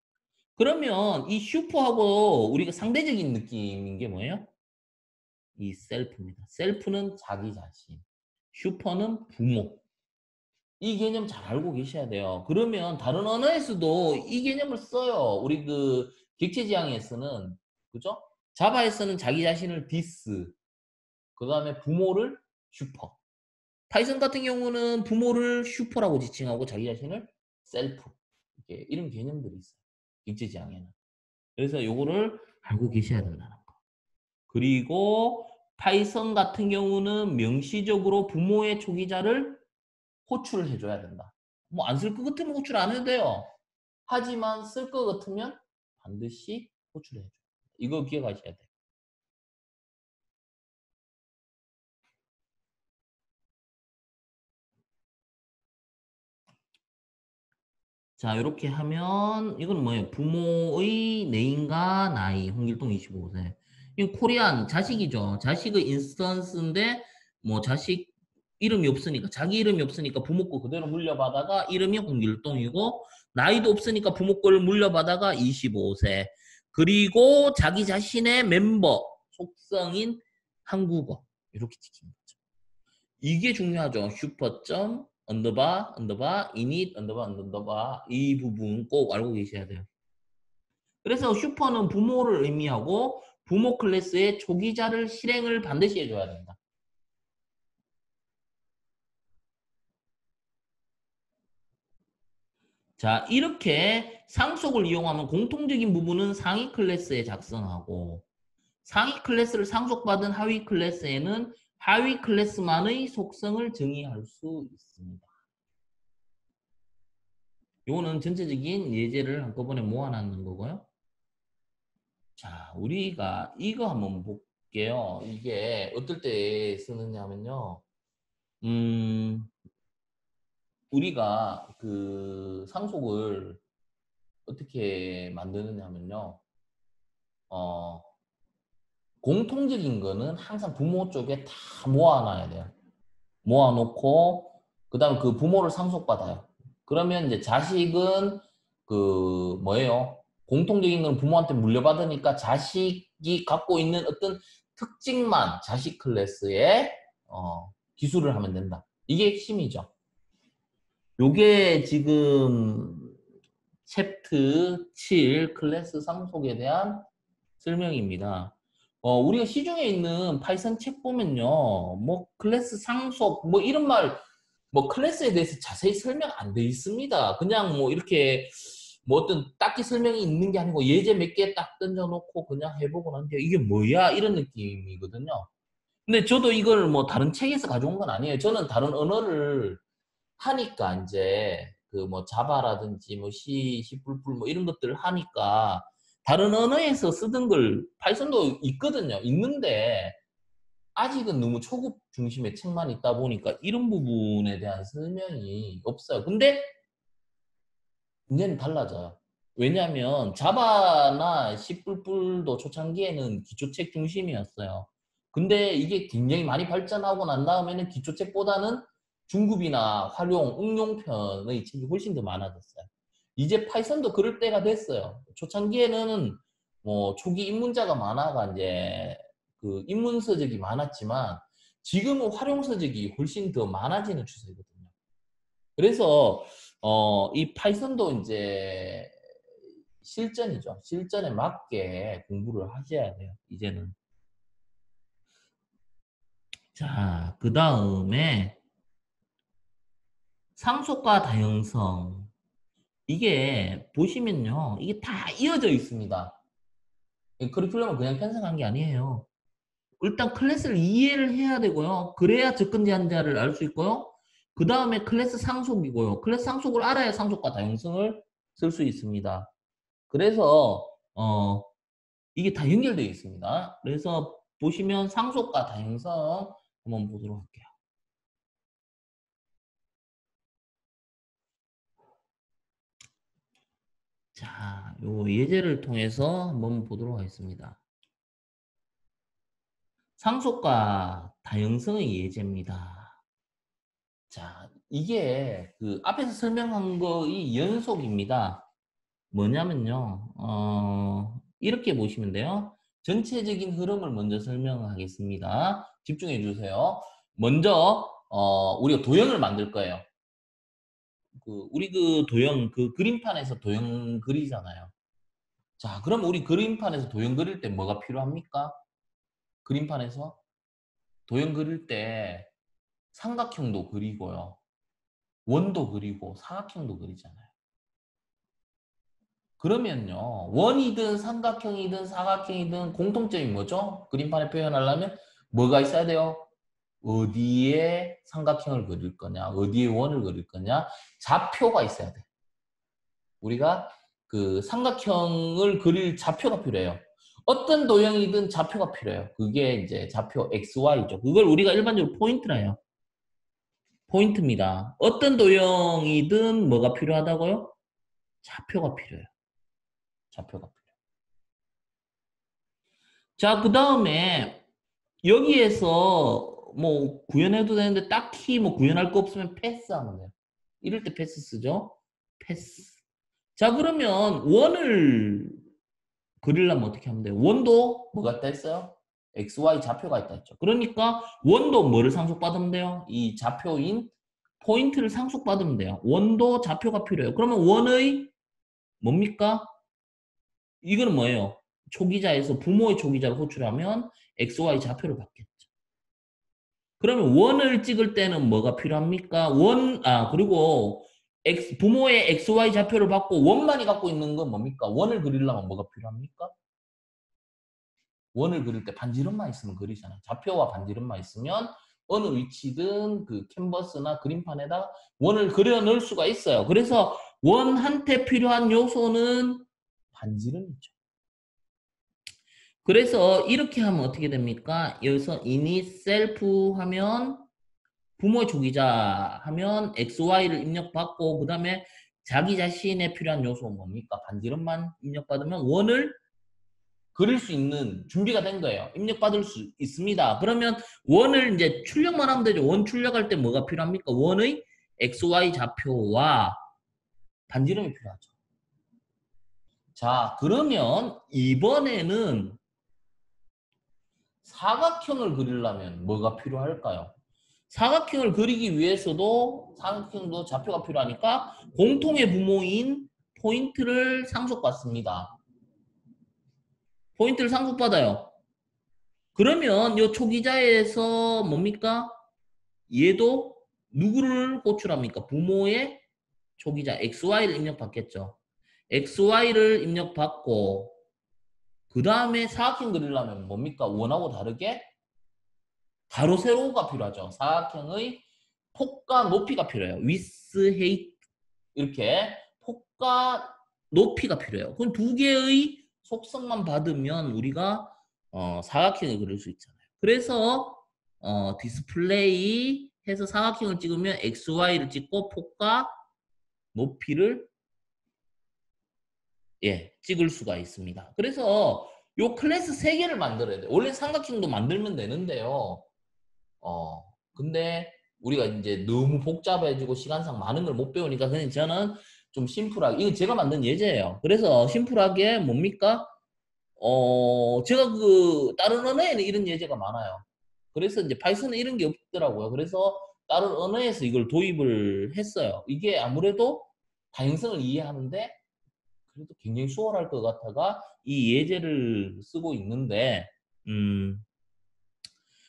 그러면 이 슈퍼하고 우리가 상대적인 느낌인 게 뭐예요? 이 셀프입니다. 셀프는 자기 자신, 슈퍼는 부모. 이 개념 잘 알고 계셔야 돼요. 그러면 다른 언어에서도 이 개념을 써요. 우리 그 객체지향에서는 그죠? 자바에서는 자기 자신을 디스, 그 다음에 부모를 슈퍼. 파이썬 같은 경우는 부모를 슈퍼라고 지칭하고 자기 자신을 셀프. 이렇게 이런 개념들이 있어요. 객체지향에는. 그래서 요거를 알고 계셔야 된다는 거. 그리고 파이썬 같은 경우는 명시적으로 부모의 초기자를 호출을 해줘야 된다. 뭐 안 쓸 것 같으면 호출 안 해도 돼요. 하지만 쓸 것 같으면 반드시 호출을 해줘요. 이거 기억하셔야 돼요. 자, 이렇게 하면 이건 뭐예요? 부모의 네임과 나이, 홍길동 25세. 이건 코리안 자식이죠. 자식의 인스턴스인데 뭐 자식 이름이 없으니까 자기 이름이 없으니까 부모 거 그대로 물려받아가 이름이 홍길동이고 나이도 없으니까 부모 거를 물려받아가 25세. 그리고 자기 자신의 멤버 속성인 한국어 이렇게 지키는 거죠. 이게 중요하죠. 슈퍼점 언더바 언더바 이닛 언더바 언더바 이 부분 꼭 알고 계셔야 돼요. 그래서 슈퍼는 부모를 의미하고 부모 클래스의 초기자를 실행을 반드시 해줘야 된다. 자, 이렇게 상속을 이용하면 공통적인 부분은 상위 클래스에 작성하고 상위 클래스를 상속받은 하위 클래스에는 하위 클래스만의 속성을 정의할 수 있습니다. 이거는 전체적인 예제를 한꺼번에 모아놨는 거고요. 자, 우리가 이거 한번 볼게요. 이게 어떨 때 쓰느냐면요. 음, 우리가 그 상속을 어떻게 만드느냐면요. 어, 공통적인 거는 항상 부모 쪽에 다 모아놔야 돼요. 모아놓고, 그 다음에 그 부모를 상속받아요. 그러면 이제 자식은 그 뭐예요? 공통적인 건 부모한테 물려받으니까 자식이 갖고 있는 어떤 특징만 자식 클래스에 기술을 하면 된다. 이게 핵심이죠. 요게 지금 챕트 7 클래스 상속에 대한 설명입니다. 우리가 시중에 있는 파이썬 책 보면요. 뭐 클래스 상속 뭐 이런 말 뭐 클래스에 대해서 자세히 설명 안 돼 있습니다. 그냥 뭐 이렇게 뭐 어떤 딱히 설명이 있는 게 아니고 예제 몇 개 딱 던져놓고 그냥 해보고 난데 이게 뭐야 이런 느낌이거든요. 근데 저도 이걸 뭐 다른 책에서 가져온 건 아니에요. 저는 다른 언어를 하니까 이제 그 뭐 자바라든지 뭐 C++ 뭐 이런 것들을 하니까 다른 언어에서 쓰던 걸 파이썬도 있거든요. 있는데 아직은 너무 초급 중심의 책만 있다 보니까 이런 부분에 대한 설명이 없어요. 근데 이제는 달라져요. 왜냐하면 자바나 C++도 초창기에는 기초책 중심이었어요. 근데 이게 굉장히 많이 발전하고 난 다음에는 기초책보다는 중급이나 활용, 응용편의 책이 훨씬 더 많아졌어요. 이제 파이썬도 그럴 때가 됐어요. 초창기에는 뭐 초기 입문자가 많아가 이제 그 입문 서적이 많았지만 지금은 활용 서적이 훨씬 더 많아지는 추세거든요. 그래서 이 파이썬도 이제 실전이죠. 실전에 맞게 공부를 하셔야 돼요. 이제는. 자, 그 다음에 상속과 다형성. 이게 보시면요. 이게 다 이어져 있습니다. 커리큘럼은 그냥 편성한 게 아니에요. 일단 클래스를 이해를 해야 되고요. 그래야 접근 제한자를 알 수 있고요. 그 다음에 클래스 상속이고요. 클래스 상속을 알아야 상속과 다형성을 쓸 수 있습니다. 그래서 이게 다 연결되어 있습니다. 그래서 보시면 상속과 다형성 한번 보도록 할게요. 자, 요 예제를 통해서 한번 보도록 하겠습니다. 상속과 다형성의 예제입니다. 자, 이게 그 앞에서 설명한 거의 연속입니다. 뭐냐면요, 이렇게 보시면 돼요. 전체적인 흐름을 먼저 설명하겠습니다. 집중해 주세요. 먼저, 우리가 도형을 만들 거예요. 우리 그 도형, 그 그림판에서 도형 그리잖아요. 자, 그럼 우리 그림판에서 도형 그릴 때 뭐가 필요합니까? 그림판에서 도형 그릴 때 삼각형도 그리고요. 원도 그리고 사각형도 그리잖아요. 그러면요, 원이든 삼각형이든 사각형이든 공통점이 뭐죠? 그림판에 표현하려면 뭐가 있어야 돼요? 어디에 삼각형을 그릴 거냐, 어디에 원을 그릴 거냐, 좌표가 있어야 돼. 우리가 그 삼각형을 그릴 좌표가 필요해요. 어떤 도형이든 좌표가 필요해요. 그게 이제 좌표 XY죠. 그걸 우리가 일반적으로 포인트라 해요. 포인트입니다. 어떤 도형이든 뭐가 필요하다고요? 좌표가 필요해요. 좌표가 필요해요. 자, 그 다음에 여기에서 뭐 구현해도 되는데 딱히 뭐 구현할 거 없으면 패스하면 돼요. 이럴 때 패스 쓰죠. 패스. 자, 그러면 원을 그리려면 어떻게 하면 돼요? 원도 뭐가 있다 했어요? XY 좌표가 있다 했죠. 그러니까 원도 뭐를 상속받으면 돼요? 이 좌표인 포인트를 상속받으면 돼요. 원도 좌표가 필요해요. 그러면 원의 뭡니까? 이거는 뭐예요? 초기자에서 부모의 초기자를 호출하면 XY 좌표를 받겠죠. 그러면 원을 찍을 때는 뭐가 필요합니까? 그리고 부모의 XY 좌표를 받고 원만이 갖고 있는 건 뭡니까? 원을 그리려면 뭐가 필요합니까? 원을 그릴 때 반지름만 있으면 그리잖아요. 좌표와 반지름만 있으면 어느 위치든 그 캔버스나 그림판에다가 원을 그려 넣을 수가 있어요. 그래서 원한테 필요한 요소는 반지름이죠. 그래서 이렇게 하면 어떻게 됩니까? 여기서 init self 하면 부모의 초기자 하면 XY를 입력받고 그 다음에 자기 자신에 필요한 요소는 뭡니까? 반지름만 입력받으면 원을 그릴 수 있는 준비가 된 거예요. 입력받을 수 있습니다. 그러면 원을 이제 출력만 하면 되죠. 원 출력할 때 뭐가 필요합니까? 원의 XY 좌표와 반지름이 필요하죠. 자, 그러면 이번에는 사각형을 그리려면 뭐가 필요할까요? 사각형을 그리기 위해서도 사각형도 좌표가 필요하니까 공통의 부모인 포인트를 상속받습니다. 포인트를 상속받아요. 그러면 이 초기자에서 뭡니까? 얘도 누구를 호출합니까? 부모의 초기자 XY를 입력받겠죠. XY를 입력받고 그 다음에 사각형 그리려면 뭡니까? 원하고 다르게 가로 세로가 필요하죠. 사각형의 폭과 높이가 필요해요. width, height 이렇게 폭과 높이가 필요해요. 그럼 두 개의 속성만 받으면 우리가 사각형을 그릴 수 있잖아요. 그래서 디스플레이 해서 사각형을 찍으면 XY를 찍고 폭과 높이를 찍을 수가 있습니다. 그래서 요 클래스 3개를 만들어야 돼요. 원래 삼각형도 만들면 되는데요. 근데 우리가 이제 너무 복잡해지고 시간상 많은 걸 못 배우니까 그냥 저는 좀 심플하게, 이거 제가 만든 예제예요. 그래서 심플하게 뭡니까? 제가 그 다른 언어에는 이런 예제가 많아요. 그래서 이제 파이썬은 이런 게 없더라고요. 그래서 다른 언어에서 이걸 도입을 했어요. 이게 아무래도 다양성을 이해하는데 그래도 굉장히 수월할 것 같아가 이 예제를 쓰고 있는데,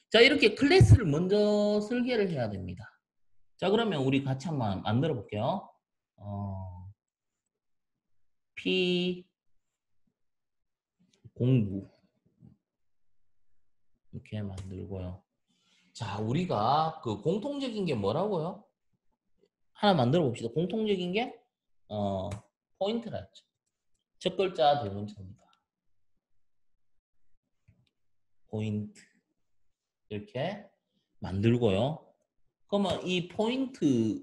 자, 이렇게 클래스를 먼저 설계를 해야 됩니다. 자, 그러면 우리 같이 한번 만들어 볼게요. P 공부 이렇게 만들고요. 자, 우리가 그 공통적인 게 뭐라고요? 하나 만들어 봅시다. 공통적인 게 포인트라 했죠. 첫 글자 대문자입니다. 포인트 이렇게 만들고요. 그러면 이 포인트에서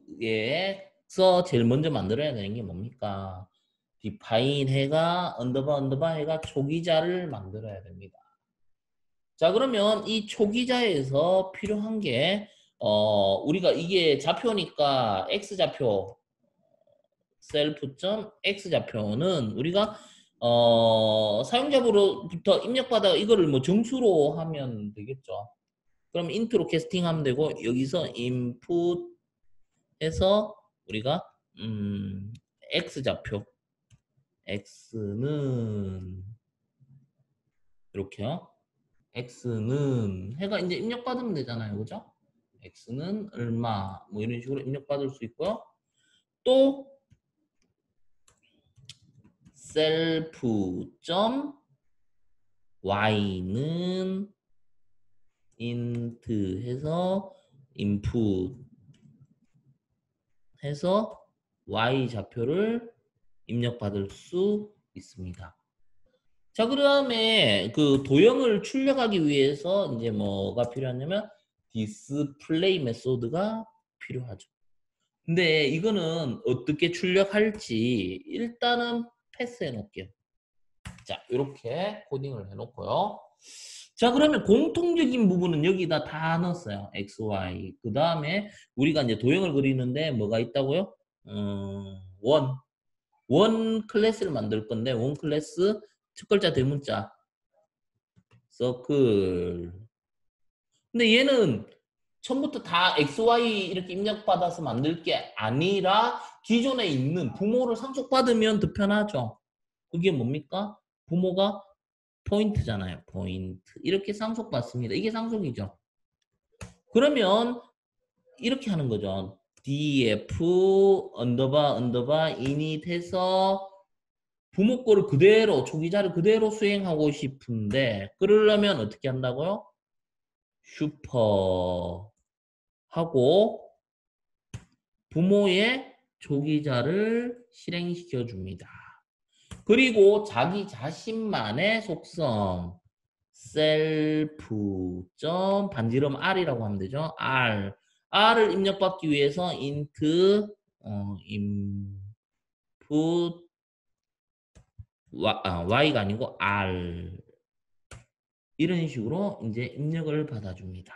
제일 먼저 만들어야 되는 게 뭡니까? 디파인 해가 언더바 해가 초기자를 만들어야 됩니다. 자, 그러면 이 초기자에서 필요한 게 우리가 이게 좌표니까 x좌표 셀프.x 좌표는 우리가 사용자로부터 입력받아 이거를 뭐 정수로 하면 되겠죠. 그럼 인트로 캐스팅하면 되고 여기서 input 해서 우리가 x좌표 x는 이렇게요. x는 해가 이제 입력받으면 되잖아요. 그죠? x는 얼마 뭐 이런 식으로 입력받을 수 있고요. 또 self.y는 int 해서 input 해서 y 좌표를 입력받을 수 있습니다. 자, 그 다음에 그 도형을 출력하기 위해서 이제 뭐가 필요하냐면 디스플레이 메소드가 필요하죠. 근데 이거는 어떻게 출력할지 일단은 패스해 놓을게요. 자, 이렇게 코딩을 해 놓고요. 자, 그러면 공통적인 부분은 여기다 다 넣었어요. x, y. 그 다음에 우리가 이제 도형을 그리는데 뭐가 있다고요? 원 클래스를 만들 건데 원 클래스 첫 글자 대문자 서클. 근데 얘는 처음부터 다 XY 이렇게 입력받아서 만들 게 아니라 기존에 있는 부모를 상속받으면 더 편하죠. 그게 뭡니까? 부모가 포인트잖아요. 포인트. 이렇게 상속받습니다. 이게 상속이죠. 그러면 이렇게 하는 거죠. df 언더바 init 해서 부모 거를 그대로 초기자를 그대로 수행하고 싶은데 그러려면 어떻게 한다고요? 슈퍼 하고 부모의 조기자를 실행시켜 줍니다. 그리고 자기 자신만의 속성 셀프 점 반지름 r이라고 하면 되죠. r을 입력받기 위해서 int input y가 아니고 r 이런 식으로 이제 입력을 받아줍니다.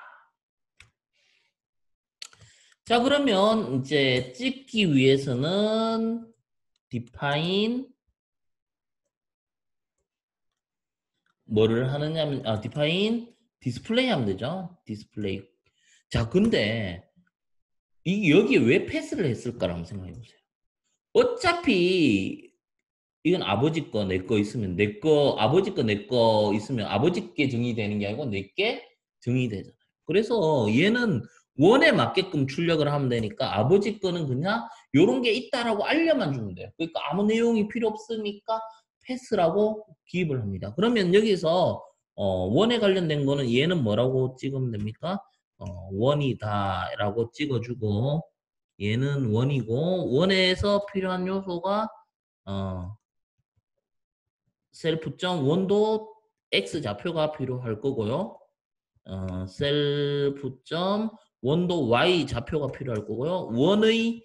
자, 그러면 이제 찍기 위해서는 define 뭐를 하느냐면 define display 하면 되죠. display. 자, 근데 이 여기에 왜 패스를 했을까를 한번 생각해 보세요. 어차피 이건 아버지 거, 내 거 있으면 내 거, 아버지 거, 내 거 있으면 아버지께 정의되는 게 아니고 내게 정의되잖아요. 그래서 얘는 원에 맞게끔 출력을 하면 되니까 아버지 거는 그냥 요런 게 있다라고 알려만 주면 돼요. 그러니까 아무 내용이 필요 없으니까 패스라고 기입을 합니다. 그러면 여기서 원에 관련된 거는 얘는 뭐라고 찍으면 됩니까? 원이다 라고 찍어주고 얘는 원이고 원에서 필요한 요소가 셀프.원도 x 좌표가 필요할 거고요. 셀프.원도 y 좌표가 필요할 거고요. 원의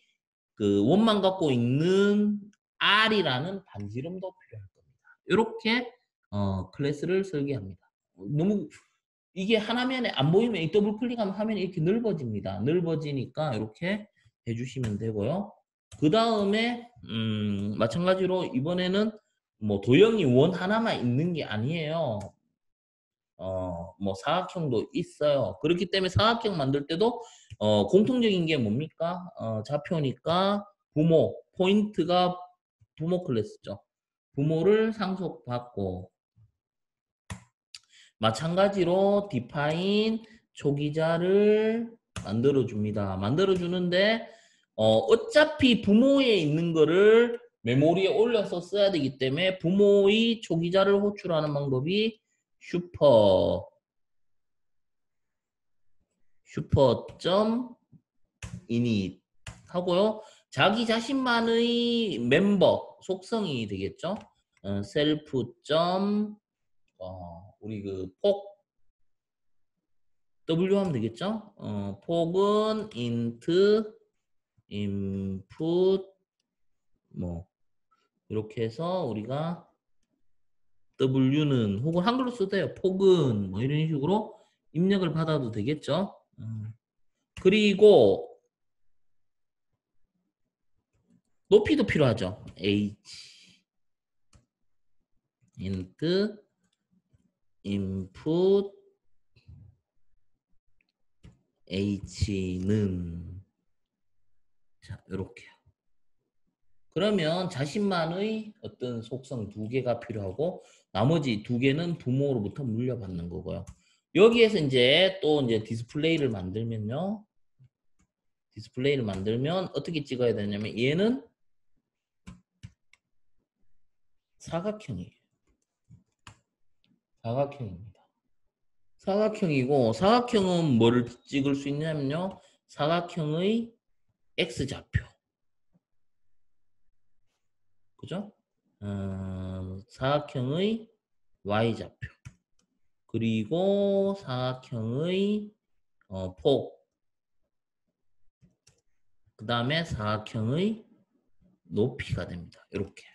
그 원만 갖고 있는 r이라는 반지름도 필요할 겁니다. 이렇게 클래스를 설계합니다. 너무 이게 한 화면에 안 보이면 이 더블 클릭하면 화면이 이렇게 넓어집니다. 넓어지니까 이렇게 해주시면 되고요. 그 다음에 마찬가지로 이번에는 뭐 도형이 원 하나만 있는 게 아니에요. 뭐 사각형도 있어요. 그렇기 때문에 사각형 만들 때도 공통적인 게 뭡니까? 좌표니까 부모, 포인트가 부모 클래스죠. 부모를 상속받고 마찬가지로 define 초기자를 만들어줍니다. 만들어주는데 어차피 부모에 있는 거를 메모리에 올려서 써야 되기 때문에 부모의 초기자를 호출하는 방법이 슈퍼.init 하고요. 자기 자신만의 멤버 속성이 되겠죠. 셀프. 우리 그 폭 W 하면 되겠죠. 폭은 int input 뭐 이렇게 해서 우리가 W는 혹은 한글로 써도 돼요. 폭은 뭐 이런 식으로 입력을 받아도 되겠죠. 그리고 높이도 필요하죠. h int input h는 자 이렇게요. 그러면 자신만의 어떤 속성 두 개가 필요하고 나머지 두 개는 부모로부터 물려받는 거고요. 여기에서 이제 또 이제 디스플레이를 만들면요. 디스플레이를 만들면 어떻게 찍어야 되냐면 얘는 사각형이에요. 사각형입니다. 사각형이고 사각형은 뭐를 찍을 수 있냐면요. 사각형의 X좌표. 그죠? 사각형의 Y좌표. 그리고 사각형의 폭. 그 다음에 사각형의 높이가 됩니다. 이렇게.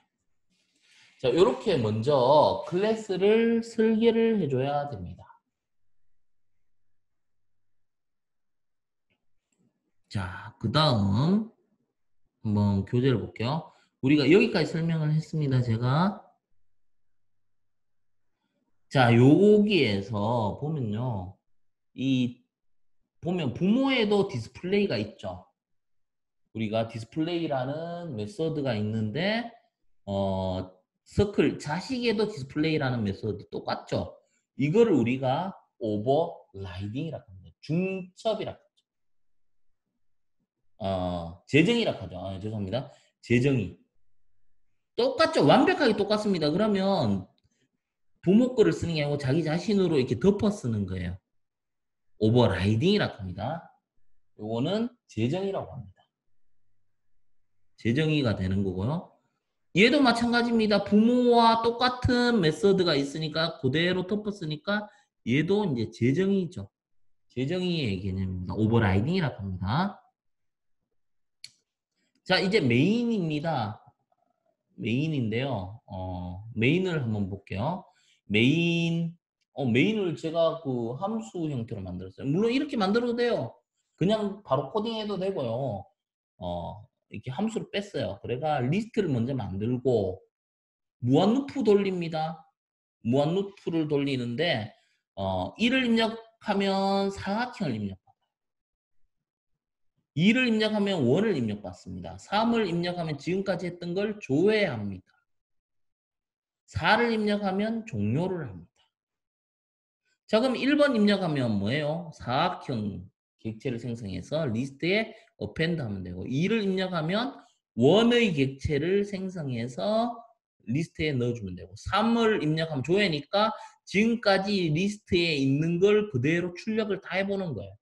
자, 이렇게 먼저 클래스를 설계를 해줘야 됩니다. 자, 그 다음 한번 교재를 볼게요. 우리가 여기까지 설명을 했습니다. 제가. 자, 여기에서 보면요. 보면 부모에도 디스플레이가 있죠. 우리가 디스플레이라는 메서드가 있는데 서클 자식에도 디스플레이라는 메서드 똑같죠. 이거를 우리가 오버라이딩이라고 합니다. 중첩이라고 하죠. 재정이라고 하죠. 죄송합니다. 재정이 똑같죠. 완벽하게 똑같습니다. 그러면 부모 거를 쓰는 게 아니고 자기 자신으로 이렇게 덮어 쓰는 거예요. 오버라이딩이라고 합니다. 요거는 재정이라고 합니다. 재정의가 되는 거고요. 얘도 마찬가지입니다. 부모와 똑같은 메서드가 있으니까 그대로 덮었으니까 얘도 이제 재정의죠. 재정의의 개념입니다. 오버라이딩이라고 합니다. 자, 이제 메인입니다. 메인인데요. 메인을 한번 볼게요. 메인을 제가 그 함수 형태로 만들었어요. 물론 이렇게 만들어도 돼요. 그냥 바로 코딩해도 되고요. 이렇게 함수를 뺐어요. 그래가 리스트를 먼저 만들고 무한루프 돌립니다. 무한루프를 돌리는데 1을 입력하면 사각형을 입력받아요. 2를 입력하면 원을 입력받습니다. 3을 입력하면 지금까지 했던 걸 조회합니다. 4를 입력하면 종료를 합니다. 자, 그럼 1번 입력하면 뭐예요? 사각형 객체를 생성해서 리스트에 append 하면 되고 2를 입력하면 원의 객체를 생성해서 리스트에 넣어주면 되고 3을 입력하면 조회니까 지금까지 리스트에 있는 걸 그대로 출력을 다 해보는 거예요.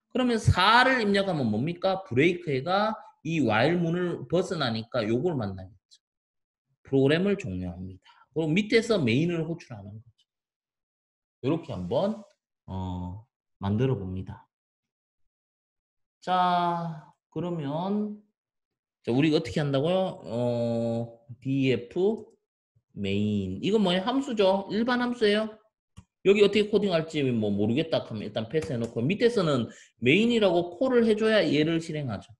그러면 4를 입력하면 뭡니까? 브레이크가 이 while 문을 벗어나니까 요걸 만나겠죠. 프로그램을 종료합니다. 그럼 밑에서 메인을 호출하는 거죠. 이렇게 한번 만들어 봅니다. 자, 그러면 자, 우리가 어떻게 한다고요? df main 이건 뭐예요? 함수죠. 일반 함수예요. 여기 어떻게 코딩할지 뭐 모르겠다 하면 일단 패스해놓고 밑에서는 메인이라고 콜을 해줘야 얘를 실행하죠.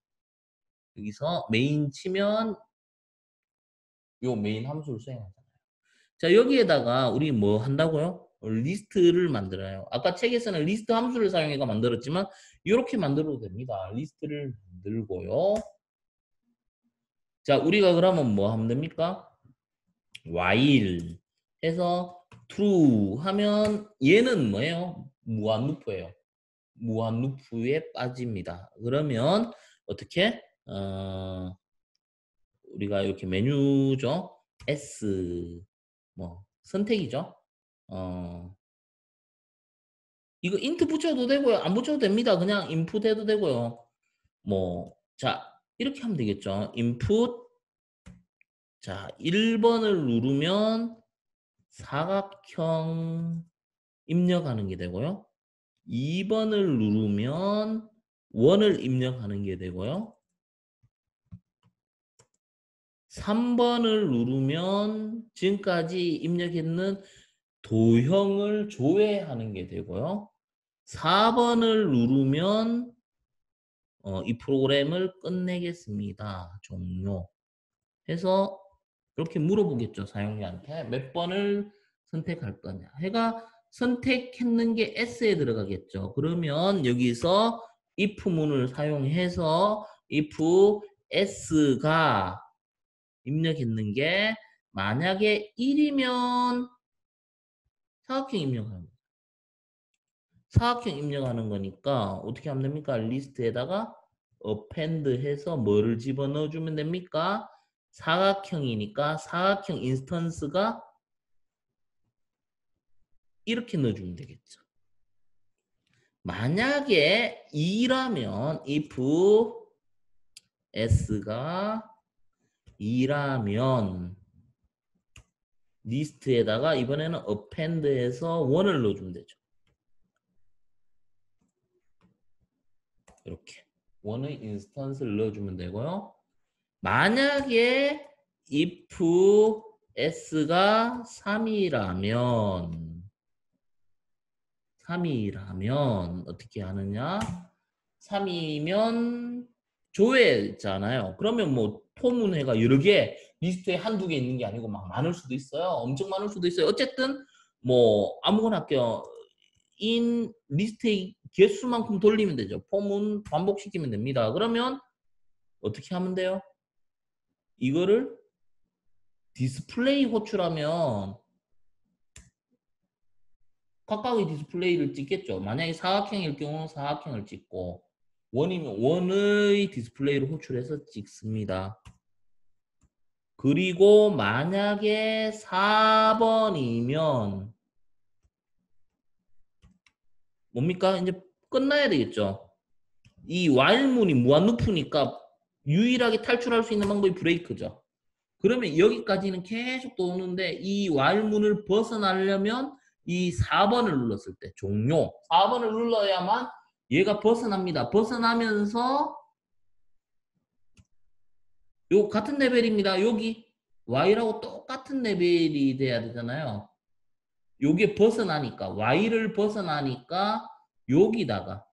여기서 메인 치면 요 메인 함수를 수행하잖아요. 자, 여기에다가 우리 뭐 한다고요? 리스트를 만들어요. 아까 책에서는 리스트 함수를 사용해서 만들었지만 이렇게 만들어도 됩니다. 리스트를 만들고요. 자, 우리가 그러면 뭐 하면 됩니까? while 해서 true 하면 얘는 뭐예요? 무한루프예요. 무한루프에 빠집니다. 그러면 어떻게? 우리가 이렇게 메뉴죠. S 뭐 선택이죠. 이거 인트 붙여도 되고요. 안 붙여도 됩니다. 그냥 인풋 해도 되고요. 뭐 자, 이렇게 하면 되겠죠. 인풋 자, 1번을 누르면 사각형 입력하는 게 되고요. 2번을 누르면 원을 입력하는 게 되고요. 3번을 누르면 지금까지 입력했는 도형을 조회하는 게 되고요. 4번을 누르면 이 프로그램을 끝내겠습니다. 종료. 해서 이렇게 물어보겠죠. 사용자한테 몇 번을 선택할 거냐. 해가 선택했는 게 S에 들어가겠죠. 그러면 여기서 if 문을 사용해서 if S가 입력했는 게 만약에 1이면 사각형 입력하는 거예요. 사각형 입력하는 거니까 어떻게 하면 됩니까? 리스트에다가 append 해서 뭐를 집어넣어 주면 됩니까? 사각형이니까 사각형 인스턴스가 이렇게 넣어주면 되겠죠. 만약에 2라면 if s가 2라면 리스트에다가 이번에는 append 해서 1을 넣어주면 되죠. 이렇게 1의 인스턴스를 넣어주면 되고요. 만약에 if s가 3이라면 어떻게 하느냐? 3이면 조회잖아요. 그러면 뭐 포문회가 여러 개 리스트에 한두 개 있는 게 아니고 막 많을 수도 있어요. 엄청 많을 수도 있어요. 어쨌든 뭐 아무거나 할게요. 인 리스트의 개수만큼 돌리면 되죠. 포문 반복시키면 됩니다. 그러면 어떻게 하면 돼요? 이거를 디스플레이 호출하면 각각의 디스플레이를 찍겠죠. 만약에 사각형일 경우는 사각형을 찍고 원이면 원의 디스플레이를 호출해서 찍습니다. 그리고 만약에 4번이면 뭡니까? 이제 끝나야 되겠죠. 이 while문이 무한루프니까 유일하게 탈출할 수 있는 방법이 브레이크죠. 그러면 여기까지는 계속 도는데 이 while문을 벗어나려면 이 4번을 눌렀을 때 종료 4번을 눌러야만 얘가 벗어납니다. 벗어나면서 요 같은 레벨입니다. 여기 y라고 똑같은 레벨이 돼야 되잖아요. 요게 벗어나니까 y를 벗어나니까 여기다가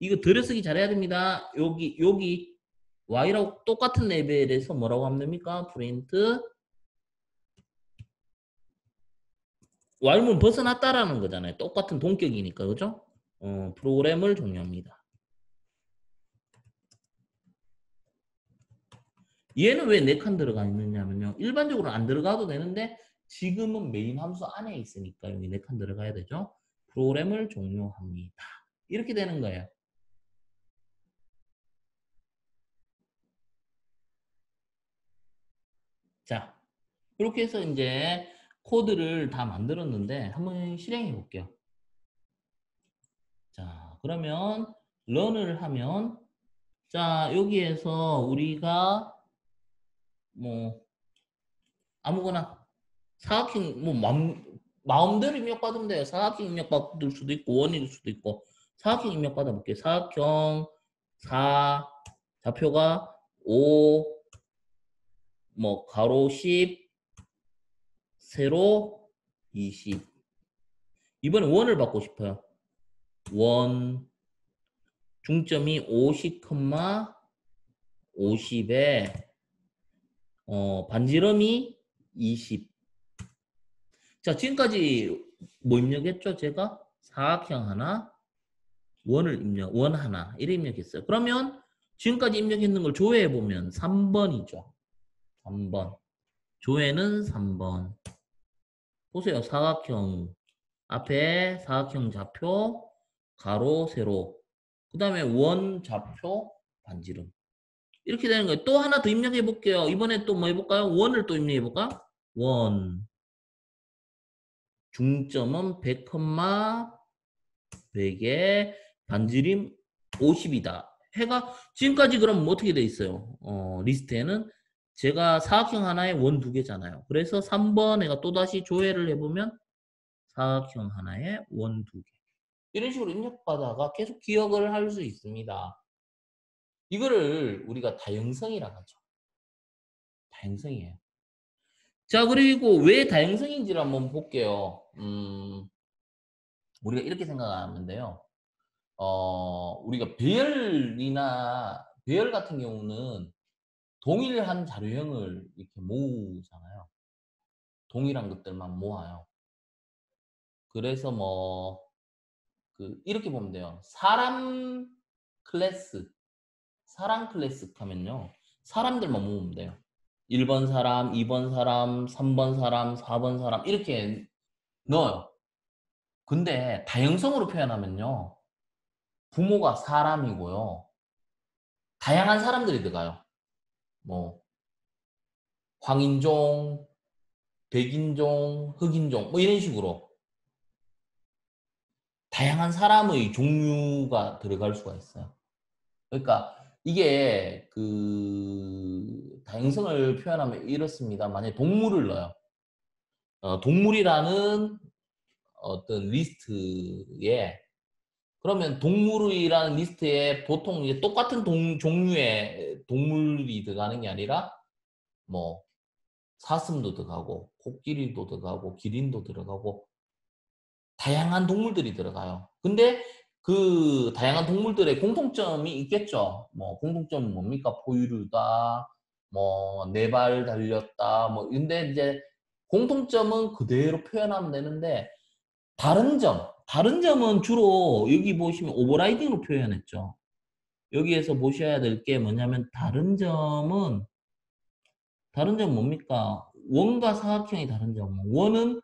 이거 들여쓰기 잘해야 됩니다. 여기 y라고 똑같은 레벨에서 뭐라고 하면 됩니까? 프린트 y문 벗어났다라는 거잖아요. 똑같은 동격이니까, 그죠? 프로그램을 종료합니다. 얘는 왜 4칸 들어가 있느냐면요. 일반적으로 안 들어가도 되는데 지금은 메인 함수 안에 있으니까 여기 4칸 들어가야 되죠. 프로그램을 종료합니다. 이렇게 되는 거예요. 자, 이렇게 해서 이제 코드를 다 만들었는데 한번 실행해 볼게요. 자, 그러면 런을 하면 자, 여기에서 우리가 뭐 아무거나 사각형 뭐 마음대로 입력 받으면 돼요. 사각형 입력 받을 수도 있고 원일 수도 있고 사각형 입력 받아 볼게요. 사각형 4 좌표가 5 뭐 가로 10 세로 20 이번에 원을 받고 싶어요. 원 중점이 50, 50에 반지름이 20. 자, 지금까지 뭐 입력했죠? 제가 사각형 하나, 원 하나, 이래 입력했어요. 그러면 지금까지 입력했는 걸 조회해 보면 3번이죠. 3번. 조회는 3번. 보세요. 사각형. 앞에 사각형 좌표, 가로, 세로. 그 다음에 원, 좌표, 반지름. 이렇게 되는 거예요. 또 하나 더 입력해 볼게요. 이번에 또 뭐 해볼까요? 원을 또 입력해 볼까? 원. 중점은 100, 100에 반지름 50이다. 해가 지금까지 그럼 뭐 어떻게 돼 있어요? 리스트에는 제가 사각형 하나에 원 두 개잖아요. 그래서 3번 애가 또다시 조회를 해보면 사각형 하나에 원 두 개. 이런 식으로 입력받아가 계속 기억을 할 수 있습니다. 이거를 우리가 다형성이라고 하죠. 다형성이에요. 자, 그리고 왜 다형성인지를 한번 볼게요. 우리가 이렇게 생각하면 돼요. 우리가 배열 같은 경우는 동일한 자료형을 이렇게 모으잖아요. 동일한 것들만 모아요. 그래서 이렇게 보면 돼요. 사람 클래스 하면요. 사람들만 모으면 돼요. 1번 사람, 2번 사람, 3번 사람, 4번 사람, 이렇게 넣어요. 근데 다형성으로 표현하면요. 부모가 사람이고요. 다양한 사람들이 들어가요. 뭐, 황인종, 백인종, 흑인종, 뭐 이런 식으로 다양한 사람의 종류가 들어갈 수가 있어요. 그러니까 이게 다양성을 표현하면 이렇습니다. 만약에 동물을 넣어요. 동물이라는 어떤 리스트에 그러면 동물이라는 리스트에 보통 이제 똑같은 종류의 동물이 들어가는 게 아니라 뭐 사슴도 들어가고 코끼리도 들어가고 기린도 들어가고 다양한 동물들이 들어가요. 근데 그 다양한 동물들의 공통점이 있겠죠. 뭐 공통점은 뭡니까? 포유류다, 뭐 네 발 달렸다, 뭐 근데 이제 공통점은 그대로 표현하면 되는데 다른 점은 주로 여기 보시면 오버라이딩으로 표현했죠. 여기에서 보셔야 될 게 뭐냐면 다른 점 뭡니까? 원과 사각형의 다른 점. 원은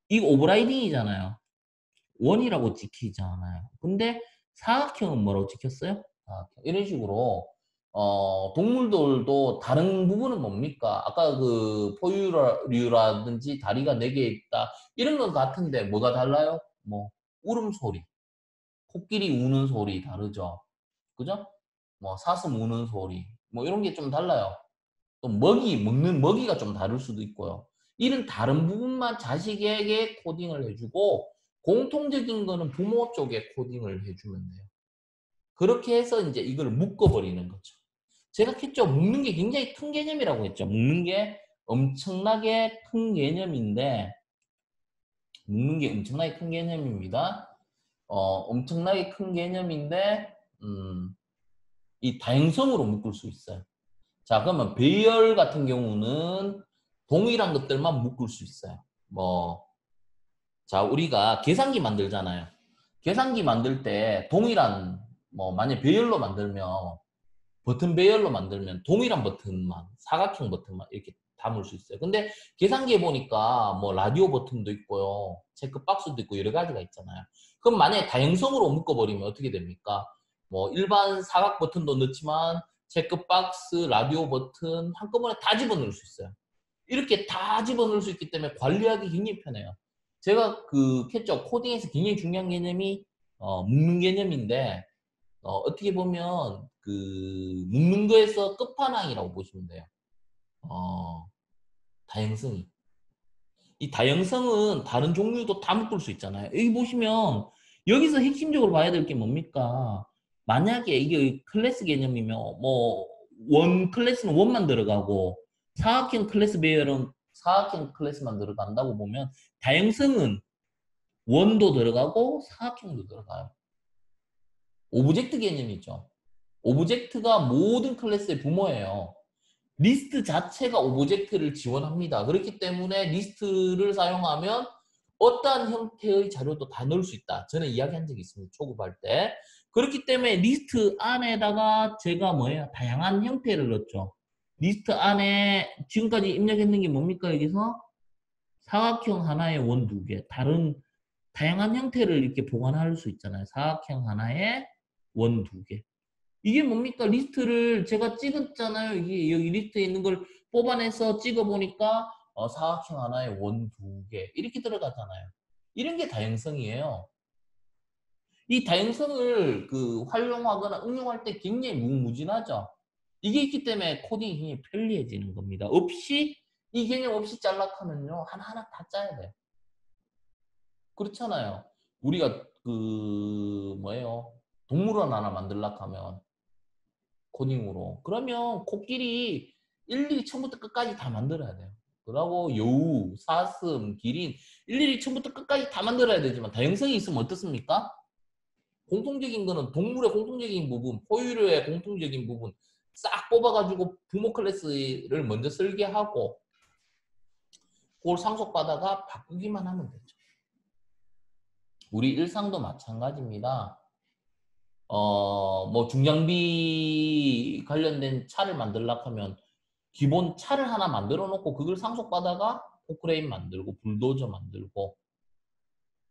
이 오버라이딩이잖아요. 원이라고 찍히잖아요. 근데 사각형은 뭐라고 찍혔어요? 사각형. 이런 식으로 동물들도 다른 부분은 뭡니까? 아까 그 포유류라든지 다리가 4개 있다. 이런 건 같은데 뭐가 달라요? 뭐 울음소리, 코끼리 우는 소리 다르죠. 그죠? 뭐 사슴 우는 소리, 뭐 이런 게 좀 달라요. 또 먹는 먹이가 좀 다를 수도 있고요. 이런 다른 부분만 자식에게 코딩을 해주고 공통적인 거는 부모 쪽에 코딩을 해주면 돼요. 그렇게 해서 이제 이걸 묶어버리는 거죠. 제가 했죠. 묶는 게 굉장히 큰 개념이라고 했죠. 묶는 게 엄청나게 큰 개념인데 묶는 게 엄청나게 큰 개념입니다. 엄청나게 큰 개념인데 이 다행성으로 묶을 수 있어요. 자, 그러면 배열 같은 경우는 동일한 것들만 묶을 수 있어요. 뭐, 자, 우리가 계산기 만들잖아요. 계산기 만들 때 동일한, 뭐, 만약 배열로 만들면, 버튼 배열로 만들면 동일한 버튼만, 사각형 버튼만 이렇게 담을 수 있어요. 근데 계산기에 보니까 뭐 라디오 버튼도 있고요. 체크박스도 있고 여러 가지가 있잖아요. 그럼 만약에 다양성으로 묶어버리면 어떻게 됩니까? 뭐 일반 사각 버튼도 넣지만 체크박스, 라디오 버튼 한꺼번에 다 집어넣을 수 있어요. 이렇게 다 집어넣을 수 있기 때문에 관리하기 굉장히 편해요. 제가 그 캣죠 코딩에서 굉장히 중요한 개념이 묶는 개념인데 어떻게 보면 그 묶는 거에서 끝판왕이라고 보시면 돼요. 어, 다양성이. 이 다양성은 다른 종류도 다 묶을 수 있잖아요. 여기 보시면 여기서 핵심적으로 봐야 될 게 뭡니까? 만약에 이게 클래스 개념이면 뭐 원 클래스는 원만 들어가고 사각형 클래스 배열은 사각형 클래스만 들어간다고 보면 다양성은 원도 들어가고 사각형도 들어가요. 오브젝트 개념이죠. 오브젝트가 모든 클래스의 부모예요. 리스트 자체가 오브젝트를 지원합니다. 그렇기 때문에 리스트를 사용하면 어떠한 형태의 자료도 다 넣을 수 있다. 저는 이야기한 적이 있습니다. 초급할 때. 그렇기 때문에 리스트 안에다가 제가 뭐예요? 다양한 형태를 넣었죠. 리스트 안에 지금까지 입력했는 게 뭡니까? 여기서 사각형 하나에 원 두 개. 다른 다양한 형태를 이렇게 보관할 수 있잖아요. 사각형 하나에 원 두 개. 이게 뭡니까? 리스트를 제가 찍었잖아요. 이게 여기 리스트에 있는 걸 뽑아내서 찍어보니까 사각형 하나에 원 두 개 이렇게 들어가잖아요. 이런 게 다양성이에요. 이 다양성을 그 활용하거나 응용할 때 굉장히 무궁무진하죠. 이게 있기 때문에 코딩이 굉장히 편리해지는 겁니다. 없이 이 개념 없이 짤락하면요 하나하나 다 짜야 돼요. 그렇잖아요. 우리가 그 뭐예요? 동물원 하나 만들려고 하면 코딩으로. 그러면 코끼리 일일이 처음부터 끝까지 다 만들어야 돼요. 그러고 여우, 사슴, 기린 일일이 처음부터 끝까지 다 만들어야 되지만 다양성이 있으면 어떻습니까? 공통적인 거는 동물의 공통적인 부분, 포유류의 공통적인 부분 싹 뽑아가지고 부모 클래스를 먼저 설계하고 그걸 상속받아가 바꾸기만 하면 되죠. 우리 일상도 마찬가지입니다. 뭐 중장비 관련된 차를 만들려고 하면 기본 차를 하나 만들어 놓고 그걸 상속받아가 포크레인 만들고 불도저 만들고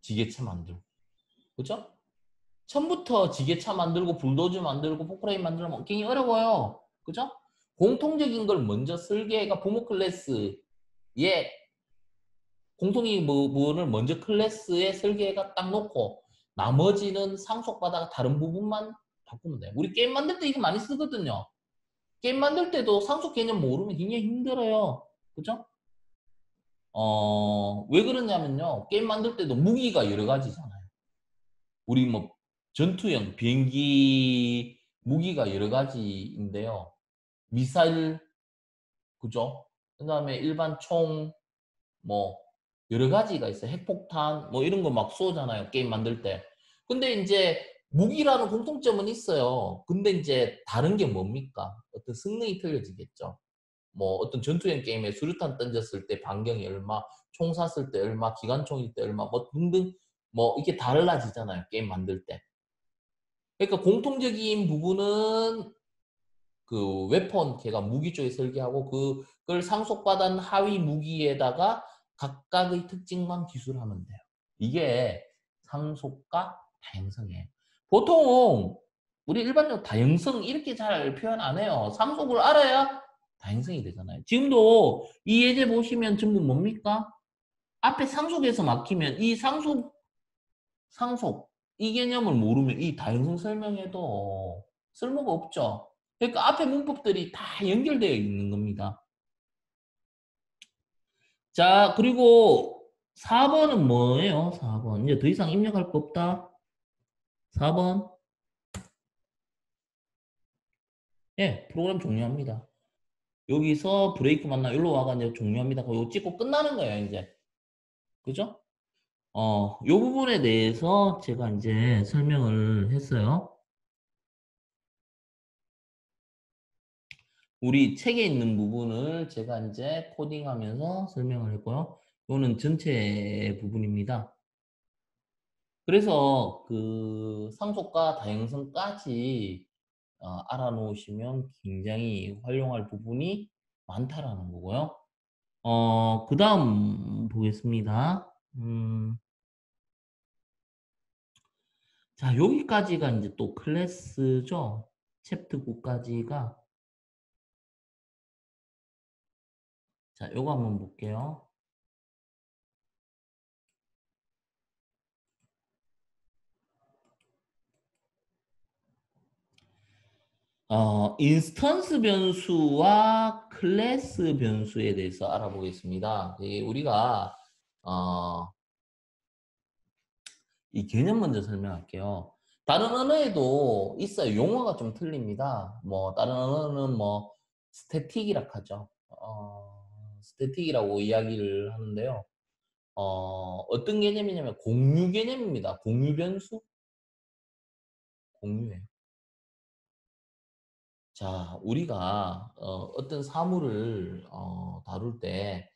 지게차 만들고 그죠? 처음부터 지게차 만들고 불도저 만들고 포크레인 만들면 굉장히 어려워요. 그죠? 공통적인 걸 먼저 설계가 부모 클래스에 공통적인 부분을 먼저 클래스에 설계가 딱 놓고 나머지는 상속받아가 다른 부분만 바꾸면 돼요. 우리 게임 만들 때 이거 많이 쓰거든요. 게임 만들 때도 상속 개념 모르면 굉장히 힘들어요. 그죠? 왜 그러냐면요. 게임 만들 때도 무기가 여러 가지잖아요. 우리 뭐 전투형 비행기 무기가 여러 가지인데요. 미사일, 그죠? 그 다음에 일반 총, 뭐 여러 가지가 있어요. 핵폭탄, 뭐 이런 거 막 쏘잖아요. 게임 만들 때. 근데 이제 무기라는 공통점은 있어요. 근데 이제 다른 게 뭡니까? 어떤 성능이 틀려지겠죠. 뭐 어떤 전투형 게임에 수류탄 던졌을 때 반경이 얼마, 총 쐈을 때 얼마, 기관총일 때 얼마, 뭐 등등 뭐 이게 달라지잖아요. 게임 만들 때. 그러니까 공통적인 부분은 그 웨폰 걔가 무기 쪽에 설계하고 그걸 상속받은 하위 무기에다가 각각의 특징만 기술하면 돼요. 이게 상속과 다양성이에요. 보통 우리 일반적으로 다양성 이렇게 잘 표현 안 해요. 상속을 알아야 다양성이 되잖아요. 지금도 이 예제 보시면 전부 뭡니까? 앞에 상속에서 막히면 이 상속 이 개념을 모르면 이 다양성 설명에도 쓸모가 없죠. 그러니까 앞에 문법들이 다 연결되어 있는 겁니다. 자, 그리고 4번은 뭐예요? 4번. 이제 더 이상 입력할 거 없다. 4번. 예, 프로그램 종료합니다. 여기서 브레이크 만나 여기로 와가 이제 종료합니다. 그거 찍고 끝나는 거예요, 이제. 그죠? 요 부분에 대해서 제가 이제 설명을 했어요. 우리 책에 있는 부분을 제가 이제 코딩하면서 설명을 했고요. 이거는 전체 부분입니다. 그래서 그 상속과 다양성까지 알아놓으시면 굉장히 활용할 부분이 많다라는 거고요. 그 다음 보겠습니다. 자, 여기까지가 이제 또 클래스죠. 챕터 9까지가. 자, 요거 한번 볼게요. 인스턴스 변수와 클래스 변수에 대해서 알아보겠습니다. 우리가 어, 이 개념 먼저 설명할게요. 다른 언어에도 있어요. 용어가 좀 틀립니다. 뭐 다른 언어는 뭐 스태틱이라 하죠. 스태틱이라고 이야기를 하는데요. 어떤 개념이냐면 공유 개념입니다. 공유 변수? 공유예요. 자, 우리가 어떤 사물을 다룰 때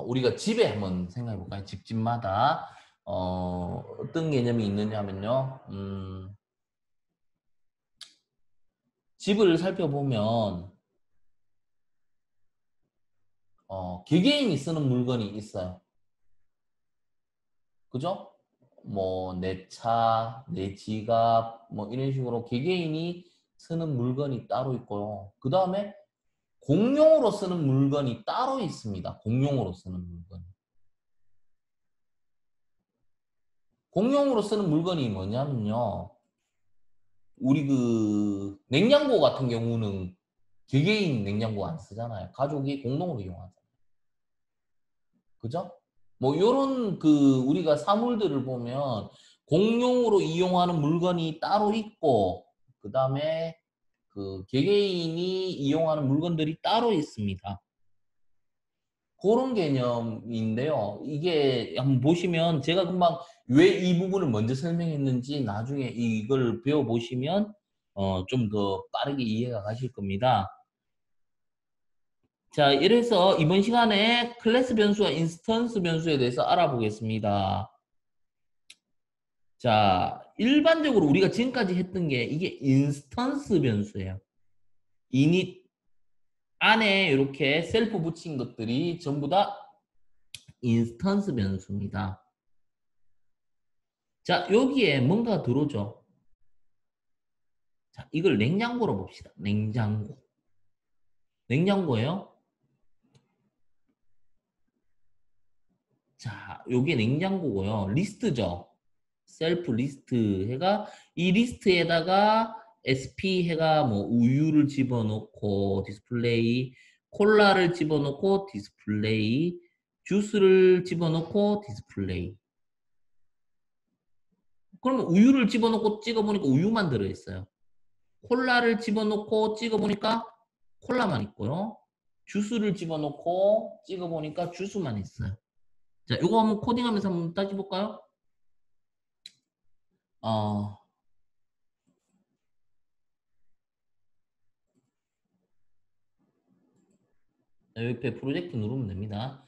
우리가 집에 한번 생각해 볼까요? 집집마다 어떤 개념이 있느냐면요. 집을 살펴보면 개개인이 쓰는 물건이 있어요. 그죠? 뭐 내 차, 내 지갑, 뭐 이런 식으로 개개인이 쓰는 물건이 따로 있고요. 그 다음에 공용으로 쓰는 물건이 따로 있습니다. 공용으로 쓰는 물건. 공용으로 쓰는 물건이 뭐냐면요. 우리 그 냉장고 같은 경우는 개개인 냉장고 안 쓰잖아요. 가족이 공동으로 이용하잖아요. 그죠? 뭐 요런 그 우리가 사물들을 보면 공용으로 이용하는 물건이 따로 있고 그다음에 그 개개인이 이용하는 물건들이 따로 있습니다. 그런 개념인데요. 이게 한번 보시면 제가 금방 왜 이 부분을 먼저 설명했는지 나중에 이걸 배워보시면 좀 더 빠르게 이해가 가실 겁니다. 자, 이래서 이번 시간에 클래스 변수와 인스턴스 변수에 대해서 알아보겠습니다. 자, 일반적으로 우리가 지금까지 했던 게 이게 인스턴스 변수예요. 이닛 안에 이렇게 셀프 붙인 것들이 전부 다 인스턴스 변수입니다. 자, 여기에 뭔가 들어오죠. 자, 이걸 냉장고로 봅시다. 냉장고. 냉장고예요. 자, 요게 냉장고고요. 리스트죠. 셀프 리스트 해가 이 리스트에다가 SP 해가 뭐 우유를 집어넣고 디스플레이, 콜라를 집어넣고 디스플레이, 주스를 집어넣고 디스플레이. 그러면 우유를 집어넣고 찍어보니까 우유만 들어있어요. 콜라를 집어넣고 찍어보니까 콜라만 있고요. 주스를 집어넣고 찍어보니까 주스만 있어요. 자, 요거 한번 코딩하면서 한번 따져볼까요? 어, 옆에 프로젝트 누르면 됩니다.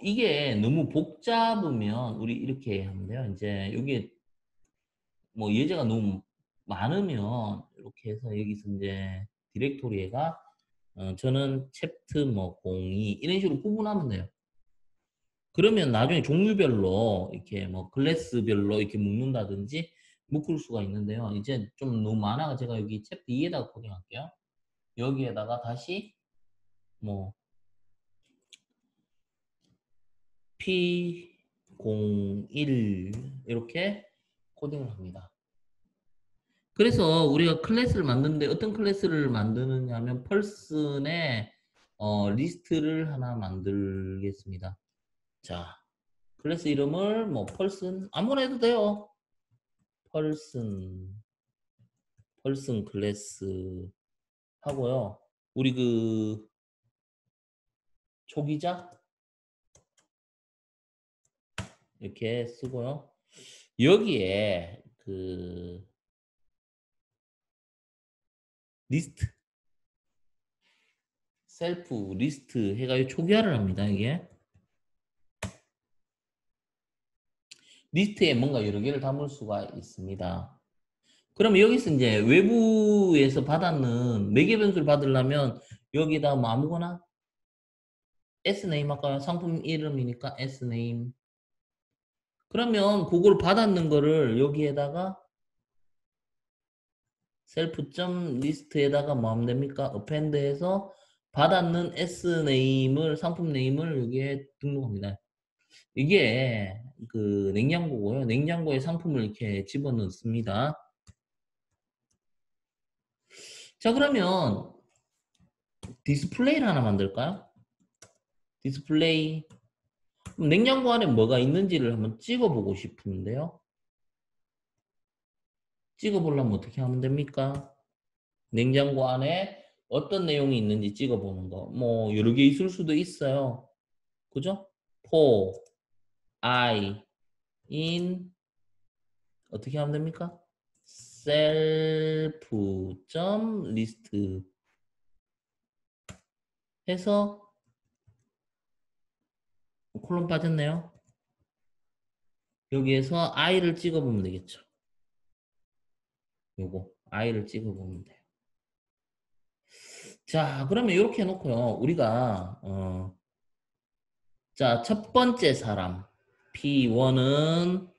이게 너무 복잡하면 우리 이렇게 하면 돼요. 이제 여기에 뭐 예제가 너무 많으면 이렇게 해서 여기서 이제 디렉토리에가 저는 챕트 뭐 02 이런 식으로 구분하면 돼요. 그러면 나중에 종류별로 이렇게 뭐 클래스별로 이렇게 묶는다든지 묶을 수가 있는데요. 이제 좀 너무 많아가 제가 여기 챕터 2에다가 코딩할게요. 여기에다가 다시 뭐 P01 이렇게 코딩을 합니다. 그래서 우리가 클래스를 만드는데 어떤 클래스를 만드느냐 하면 펄슨의 리스트를 하나 만들겠습니다. 자, 클래스 이름을 뭐 펄슨 아무나 해도 돼요. 펄슨 클래스 하고요. 우리 그 초기자 이렇게 쓰고요. 여기에 그 리스트, 셀프, 리스트 해가지고 초기화를 합니다. 이게 리스트에 뭔가 여러 개를 담을 수가 있습니다. 그럼 여기서 이제 외부에서 받았는 매개 변수를 받으려면 여기다 뭐 아무거나 S네임 할까요? 상품 이름이니까 S네임. 그러면 그걸 받았는 거를 여기에다가 셀프.리스트에다가 뭐 하면 됩니까? append해서 받았는 S네임을 상품 네임을 여기에 등록합니다. 이게 그 냉장고고요. 냉장고에 상품을 이렇게 집어넣습니다. 자, 그러면 디스플레이를 하나 만들까요? 디스플레이. 그럼 냉장고 안에 뭐가 있는지를 한번 찍어보고 싶은데요. 찍어보려면 어떻게 하면 됩니까? 냉장고 안에 어떤 내용이 있는지 찍어보는 거. 뭐 여러 개 있을 수도 있어요. 그죠? for, I, in 어떻게 하면 됩니까? self.list 해서 콜론 빠졌네요. 여기에서 I를 찍어보면 되겠죠. 요거 I를 찍어보면 돼요. 자, 그러면 이렇게 해놓고요. 우리가 자, 첫 번째 사람 P1은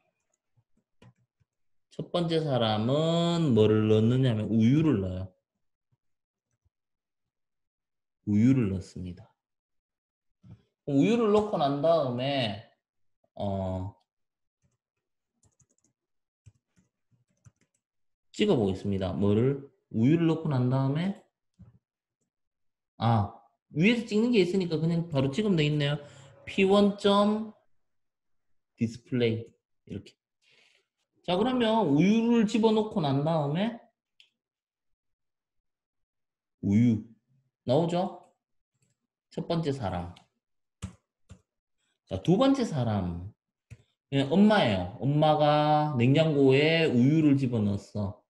첫 번째 사람은 뭐를 넣느냐면 우유를 넣어요. 우유를 넣습니다. 우유를 넣고 난 다음에 찍어 보겠습니다. 뭐를 우유를 넣고 난 다음에 위에서 찍는 게 있으니까 그냥 바로 찍으면 되겠네요. P1. 디스플레이 이렇게. 자, 그러면 우유를 집어넣고 난 다음에 우유 나오죠? 첫 번째 사람. 자, 두 번째 사람. 그냥 엄마예요. 엄마가 냉장고에 우유를 집어넣었어.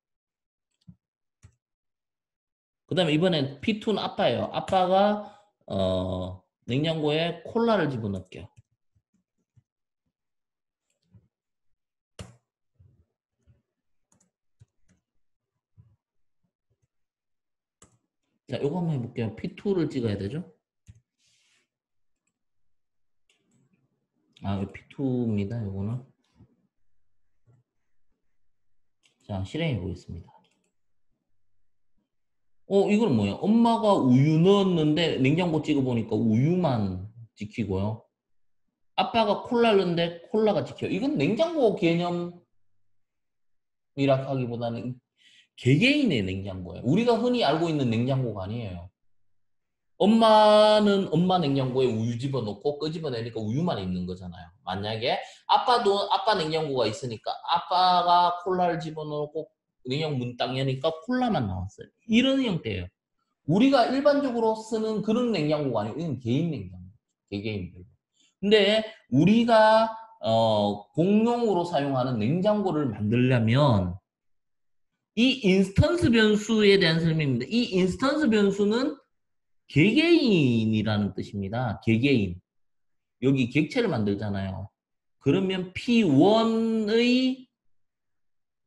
그 다음에 이번엔 P2는 아빠예요. 아빠가 냉장고에 콜라를 집어넣을게요. 자, 요거 한번 해볼게요. P2를 찍어야 되죠? P2입니다. 요거는. 자, 실행해 보겠습니다. 이건 뭐예요? 엄마가 우유 넣었는데 냉장고 찍어보니까 우유만 찍히고요. 아빠가 콜라 넣었는데 콜라가 찍혀요. 이건 냉장고 개념이라 하기보다는 개개인의 냉장고예요. 우리가 흔히 알고 있는 냉장고가 아니에요. 엄마는 엄마 냉장고에 우유 집어넣고 끄집어내니까 우유만 있는 거잖아요. 만약에 아빠도 아빠 냉장고가 있으니까 아빠가 콜라를 집어넣고 냉장고 문 딱 여니까 콜라만 나왔어요. 이런 형태예요. 우리가 일반적으로 쓰는 그런 냉장고가 아니고 이건 개인 냉장고, 개개인별로. 근데 우리가 공용으로 사용하는 냉장고를 만들려면 이 인스턴스 변수에 대한 설명입니다. 이 인스턴스 변수는 개개인이라는 뜻입니다. 개개인. 여기 객체를 만들잖아요. 그러면 P1의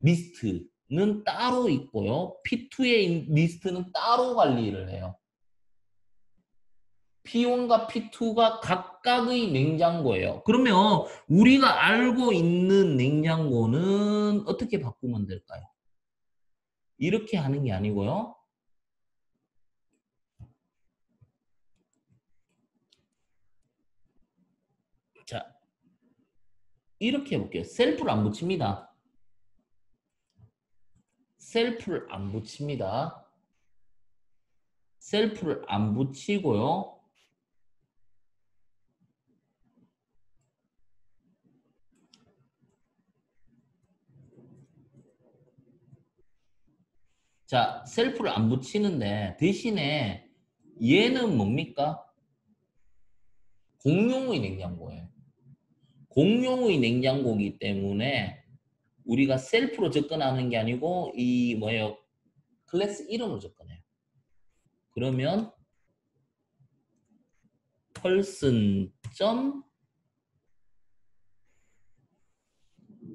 리스트는 따로 있고요. P2의 리스트는 따로 관리를 해요. P1과 P2가 각각의 냉장고예요. 그러면 우리가 알고 있는 냉장고는 어떻게 바꾸면 될까요? 이렇게 하는 게 아니고요. 자, 이렇게 해볼게요. 셀프를 안 붙입니다. 셀프를 안 붙입니다. 셀프를 안 붙이고요. 자, 셀프를 안 붙이는데 대신에 얘는 뭡니까? 공용의 냉장고예요. 공용의 냉장고이기 때문에 우리가 셀프로 접근하는 게 아니고 이 뭐예요? 클래스 이름으로 접근해요. 그러면 person 점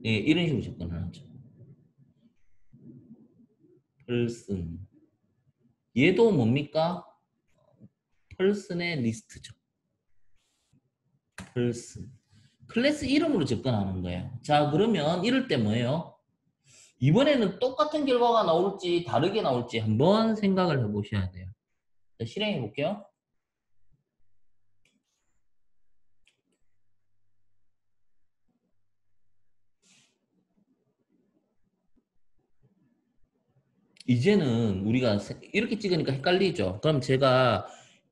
예, 이런 식으로 접근하죠. person 얘도 뭡니까? person의 리스트죠. person 클래스 이름으로 접근하는 거예요. 자, 그러면 이럴 때 뭐예요? 이번에는 똑같은 결과가 나올지 다르게 나올지 한번 생각을 해보셔야 돼요. 자, 실행해 볼게요. 이제는 우리가 이렇게 찍으니까 헷갈리죠. 그럼 제가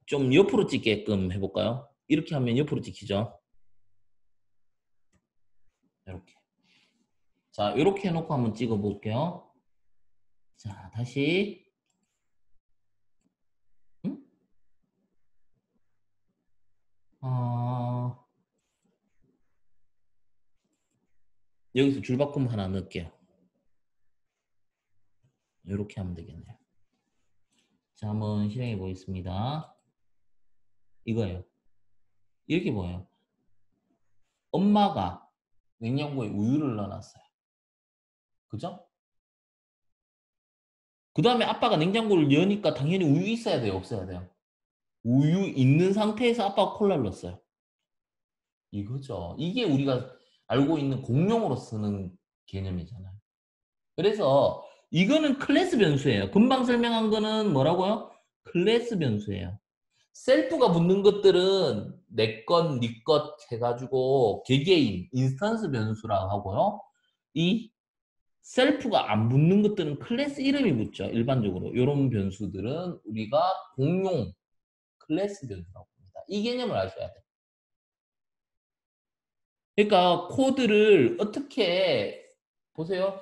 좀 옆으로 찍게끔 해볼까요? 이렇게 하면 옆으로 찍히죠. 이렇게. 자, 이렇게 해놓고 한번 찍어볼게요. 자, 다시. 응? 어, 여기서 줄바꿈 하나 넣을게요. 이렇게 하면 되겠네요. 자, 한번 실행해 보겠습니다. 이거예요. 이렇게 보여요. 엄마가 냉장고에 우유를 넣어놨어요. 그죠? 그 다음에 아빠가 냉장고를 여니까 당연히 우유 있어야 돼요? 없어야 돼요? 우유 있는 상태에서 아빠가 콜라를 넣었어요. 이거죠. 이게 우리가 알고 있는 공용으로 쓰는 개념이잖아요. 그래서 이거는 클래스 변수예요. 금방 설명한 거는 뭐라고요? 클래스 변수예요. 셀프가 붙는 것들은 내 것, 네 것 해가지고 개개인, 인스턴스 변수라고 하고요. 이 셀프가 안 붙는 것들은 클래스 이름이 붙죠. 일반적으로. 이런 변수들은 우리가 공용 클래스 변수라고 합니다. 이 개념을 아셔야 돼요. 그러니까 코드를 어떻게 보세요.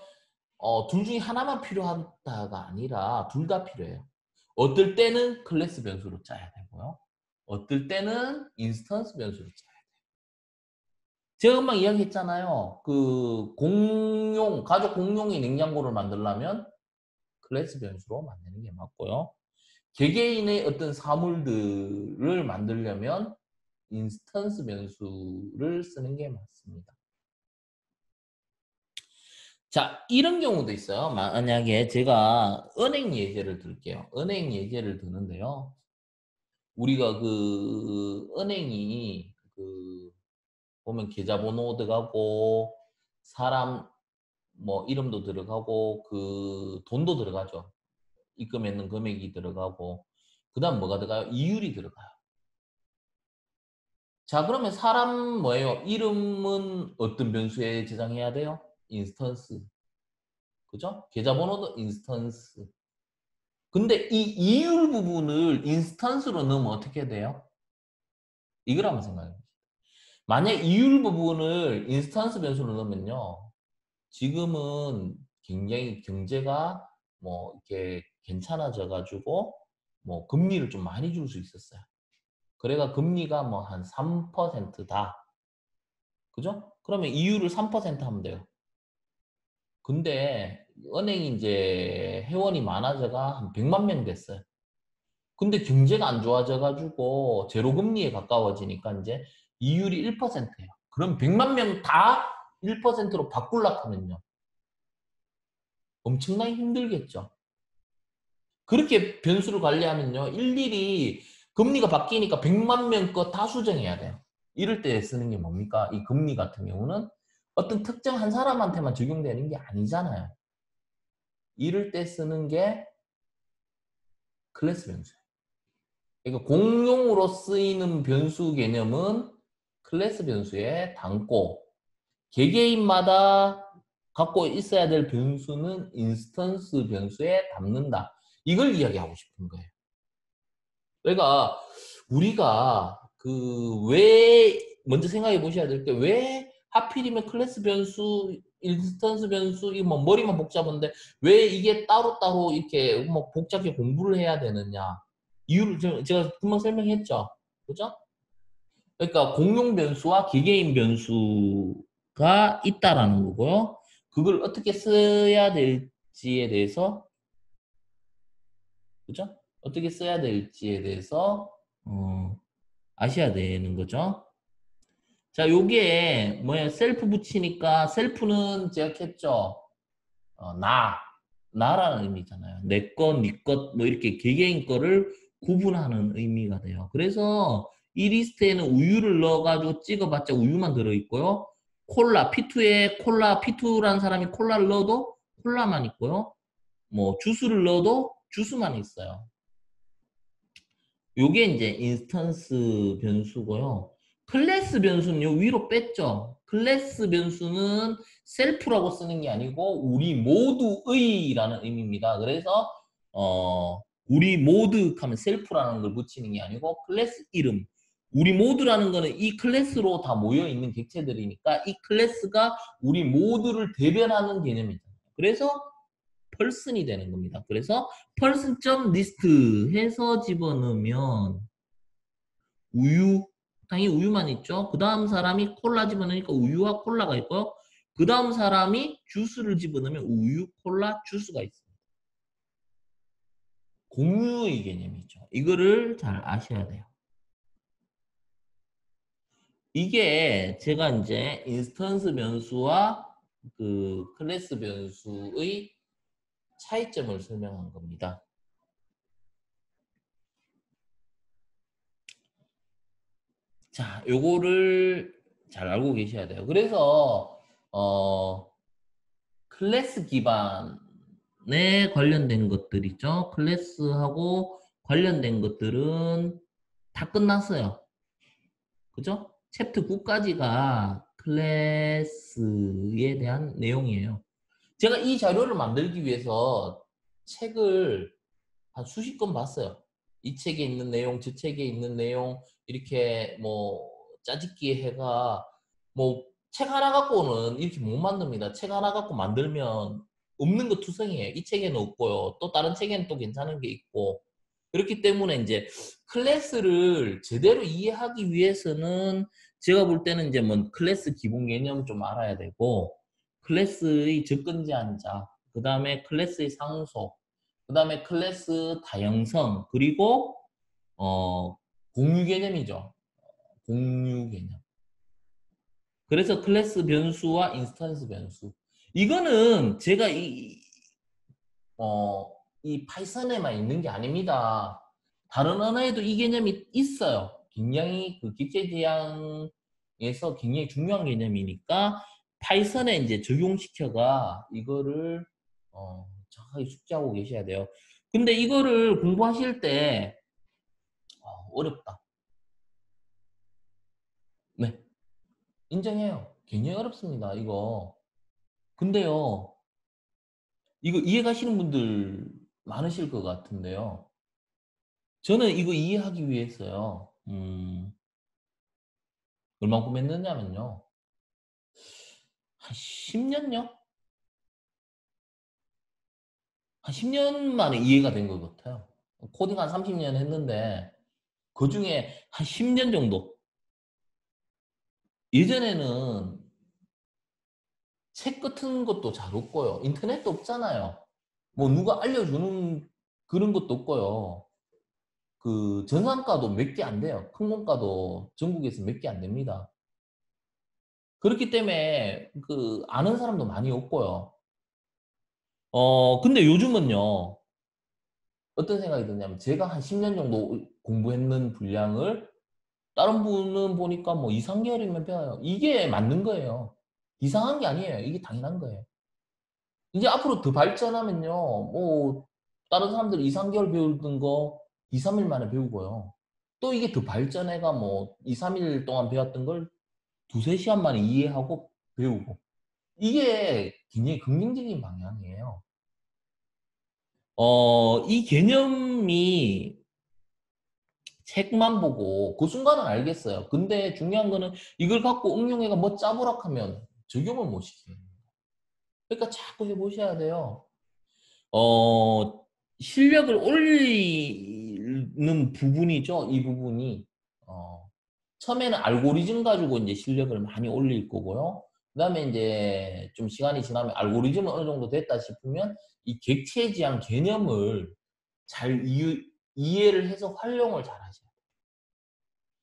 둘 중에 하나만 필요하다가 아니라 둘 다 필요해요. 어떨 때는 클래스 변수로 짜야 되고요. 어떨 때는 인스턴스 변수로 짜야 돼요. 제가 금방 이야기했잖아요. 그 공용, 가족 공용의 냉장고를 만들려면 클래스 변수로 만드는 게 맞고요. 개개인의 어떤 사물들을 만들려면 인스턴스 변수를 쓰는 게 맞습니다. 자, 이런 경우도 있어요. 만약에 제가 은행 예제를 들게요. 은행 예제를 드는데요. 우리가 그 은행이 그 보면 계좌번호 들어가고 사람 뭐 이름도 들어가고 그 돈도 들어가죠. 입금했는 금액이 들어가고 그다음 뭐가 들어가요? 이율이 들어가요. 자, 그러면 사람 뭐예요? 이름은 어떤 변수에 저장해야 돼요? 인스턴스. 그죠? 계좌번호도 인스턴스. 근데 이 이율 부분을 인스턴스로 넣으면 어떻게 돼요? 이걸 한번 생각해 보세요. 만약 이율 부분을 인스턴스 변수로 넣으면요. 지금은 굉장히 경제가 뭐 이렇게 괜찮아져 가지고 뭐 금리를 좀 많이 줄 수 있었어요. 그래가 금리가 뭐 한 3%다. 그죠? 그러면 이율을 3% 하면 돼요. 근데 은행이 이제 회원이 많아져가 한 100만 명 됐어요. 근데 경제가 안 좋아져가지고 제로금리에 가까워지니까 이제 이율이 1%예요. 그럼 100만 명 다 1%로 바꾸려고 하면요. 엄청나게 힘들겠죠. 그렇게 변수를 관리하면요. 일일이 금리가 바뀌니까 100만 명 거 다 수정해야 돼요. 이럴 때 쓰는 게 뭡니까? 이 금리 같은 경우는 어떤 특정 한 사람한테만 적용되는 게 아니잖아요. 이럴 때 쓰는 게 클래스 변수예요. 그러니까 공용으로 쓰이는 변수 개념은 클래스 변수에 담고 개개인마다 갖고 있어야 될 변수는 인스턴스 변수에 담는다. 이걸 이야기하고 싶은 거예요. 그러니까 우리가 그 왜 먼저 생각해 보셔야 될 게 왜 하필이면 클래스 변수, 인스턴스 변수 이 뭐 머리만 복잡한데 왜 이게 따로따로 이렇게 뭐 복잡하게 공부를 해야 되느냐. 이유를 제가 금방 설명했죠. 그죠? 그러니까 공용 변수와 개개인 변수가 있다라는 거고요. 그걸 어떻게 써야 될지에 대해서 그죠? 어떻게 써야 될지에 대해서 아셔야 되는 거죠. 자, 요게 뭐예요? 셀프 붙이니까 셀프는 제가 했죠. 나라는 의미잖아요. 내 것, 네 것, 뭐 이렇게 개개인 거를 구분하는 의미가 돼요. 그래서 이 리스트에는 우유를 넣어가지고 찍어봤자 우유만 들어있고요. 콜라, P2에 콜라, P2라는 사람이 콜라를 넣어도 콜라만 있고요. 뭐 주스를 넣어도 주스만 있어요. 요게 이제 인스턴스 변수고요. 클래스 변수는 요 위로 뺐죠. 클래스 변수는 셀프라고 쓰는 게 아니고 우리 모두의라는 의미입니다. 그래서 우리 모두 하면 셀프라는 걸 붙이는 게 아니고 클래스 이름. 우리 모두라는 거는 이 클래스로 다 모여 있는 객체들이니까 이 클래스가 우리 모두를 대변하는 개념이잖아요. 그래서 펄슨이 되는 겁니다. 그래서 펄슨.list 해서 집어넣으면 우유, 당연히 우유만 있죠. 그 다음 사람이 콜라 집어넣으니까 우유와 콜라가 있고요. 그 다음 사람이 주스를 집어넣으면 우유, 콜라, 주스가 있습니다. 공유의 개념이죠. 이거를 잘 아셔야 돼요. 이게 제가 이제 인스턴스 변수와 그 클래스 변수의 차이점을 설명한 겁니다. 자, 요거를 잘 알고 계셔야 돼요. 그래서 클래스 기반에 관련된 것들 있죠. 클래스하고 관련된 것들은 다 끝났어요. 그죠? 챕터 9까지가 클래스에 대한 내용이에요. 제가 이 자료를 만들기 위해서 책을 한 수십 권 봤어요. 이 책에 있는 내용, 저 책에 있는 내용 이렇게 뭐 짜집기 해가 뭐 책 하나 갖고는 이렇게 못 만듭니다. 책 하나 갖고 만들면 없는 거 투성이에요. 이 책에는 없고요. 또 다른 책에는 또 괜찮은 게 있고 그렇기 때문에 이제 클래스를 제대로 이해하기 위해서는 제가 볼 때는 이제 뭐 클래스 기본 개념 좀 알아야 되고 클래스의 접근 제한자, 그 다음에 클래스의 상속, 그 다음에 클래스 다양성, 그리고 공유 개념이죠. 공유 개념. 그래서 클래스 변수와 인스턴스 변수. 이거는 제가 이 파이썬에만 있는 게 아닙니다. 다른 언어에도 이 개념이 있어요. 굉장히 그 기체 지향에서 굉장히 중요한 개념이니까 파이썬에 이제 적용시켜가 이거를 정확하게 숙지하고 계셔야 돼요. 근데 이거를 공부하실 때 어렵다. 네, 인정해요. 굉장히 어렵습니다. 이거. 근데요, 이거 이해가시는 분들 많으실 것 같은데요. 저는 이거 이해하기 위해서요. 얼마큼 했느냐면요. 한 10년요? 한 10년 만에 이해가 된 것 같아요. 코딩 한 30년 했는데 그 중에 한 10년 정도. 예전에는 책 같은 것도 잘 없고요. 인터넷도 없잖아요. 뭐 누가 알려주는 그런 것도 없고요. 그 전산과도 몇 개 안 돼요. 큰 공과도 전국에서 몇 개 안 됩니다. 그렇기 때문에 그 아는 사람도 많이 없고요. 근데 요즘은요. 어떤 생각이 드냐면 제가 한 10년 정도 공부했는 분량을 다른 분은 보니까 뭐 2, 3개월이면 배워요. 이게 맞는 거예요. 이상한 게 아니에요. 이게 당연한 거예요. 이제 앞으로 더 발전하면요. 뭐 다른 사람들 2, 3개월 배우던 거 2, 3일 만에 배우고요. 또 이게 더 발전해가 뭐 2, 3일 동안 배웠던 걸 두세 시간 만에 이해하고 배우고. 이게 굉장히 긍정적인 방향이에요. 이 개념이 책만 보고 그 순간은 알겠어요. 근데 중요한 거는 이걸 갖고 응용해가 뭐 짜부락하면 적용을 못 시켜요. 그러니까 자꾸 해보셔야 돼요. 어, 실력을 올리는 부분이죠. 이 부분이. 처음에는 알고리즘 가지고 이제 실력을 많이 올릴 거고요. 그 다음에 이제 좀 시간이 지나면 알고리즘은 어느 정도 됐다 싶으면 이 객체 지향 개념을 잘 이해를 해서 활용을 잘 하셔야 돼요.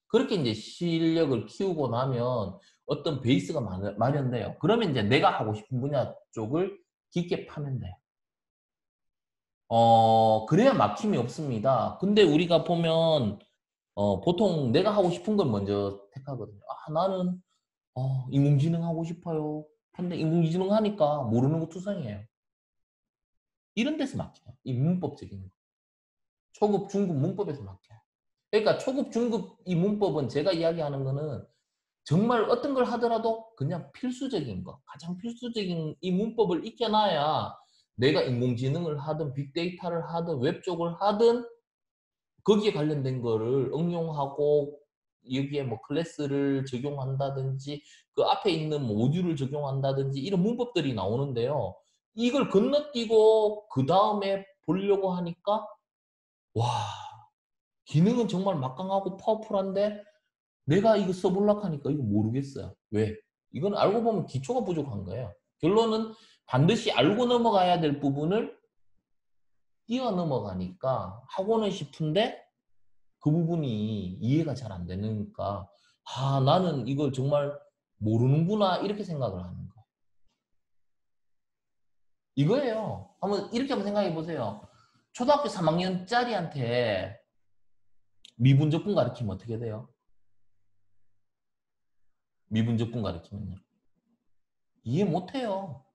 그렇게 이제 실력을 키우고 나면 어떤 베이스가 마련돼요. 그러면 이제 내가 하고 싶은 분야 쪽을 깊게 파면 돼요. 그래야 막힘이 없습니다. 근데 우리가 보면 보통 내가 하고 싶은 걸 먼저 택하거든요. 아, 나는 인공지능 하고 싶어요. 근데 인공지능 하니까 모르는 거 투성이에요. 이런 데서 막혀요. 이 문법적인 거. 초급, 중급 문법에서 막혀요. 그러니까 초급, 중급 이 문법은 제가 이야기하는 거는 정말 어떤 걸 하더라도 그냥 필수적인 거, 가장 필수적인 이 문법을 익혀놔야 내가 인공지능을 하든 빅데이터를 하든 웹 쪽을 하든 거기에 관련된 거를 응용하고 여기에 뭐 클래스를 적용한다든지 그 앞에 있는 모듈을 적용한다든지 이런 문법들이 나오는데요. 이걸 건너뛰고 그 다음에 보려고 하니까 와, 기능은 정말 막강하고 파워풀한데 내가 이거 써보려고 하니까 이거 모르겠어요. 왜? 이건 알고 보면 기초가 부족한 거예요. 결론은 반드시 알고 넘어가야 될 부분을 뛰어 넘어가니까 하고는 싶은데 그 부분이 이해가 잘 안 되니까 아, 나는 이걸 정말 모르는구나 이렇게 생각을 하는 거예요. 이거예요. 이렇게 한번 생각해 보세요. 초등학교 3학년짜리한테 미분적분 가르치면 어떻게 돼요? 미분적분 가르치면요. 이해 못해요.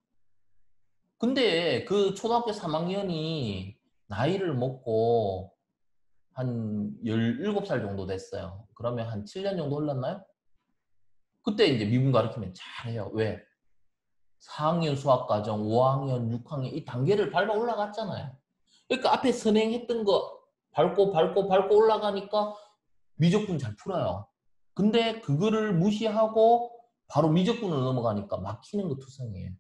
근데 그 초등학교 3학년이 나이를 먹고 한 17살 정도 됐어요. 그러면 한 7년 정도 흘렀나요? 그때 이제 미분 가르치면 잘해요. 왜? 4학년 수학과정, 5학년, 6학년 이 단계를 밟아 올라갔잖아요. 그러니까 앞에 선행했던 거 밟고 올라가니까 미적분 잘 풀어요. 근데 그거를 무시하고 바로 미적분으로 넘어가니까 막히는 거 투성이에요.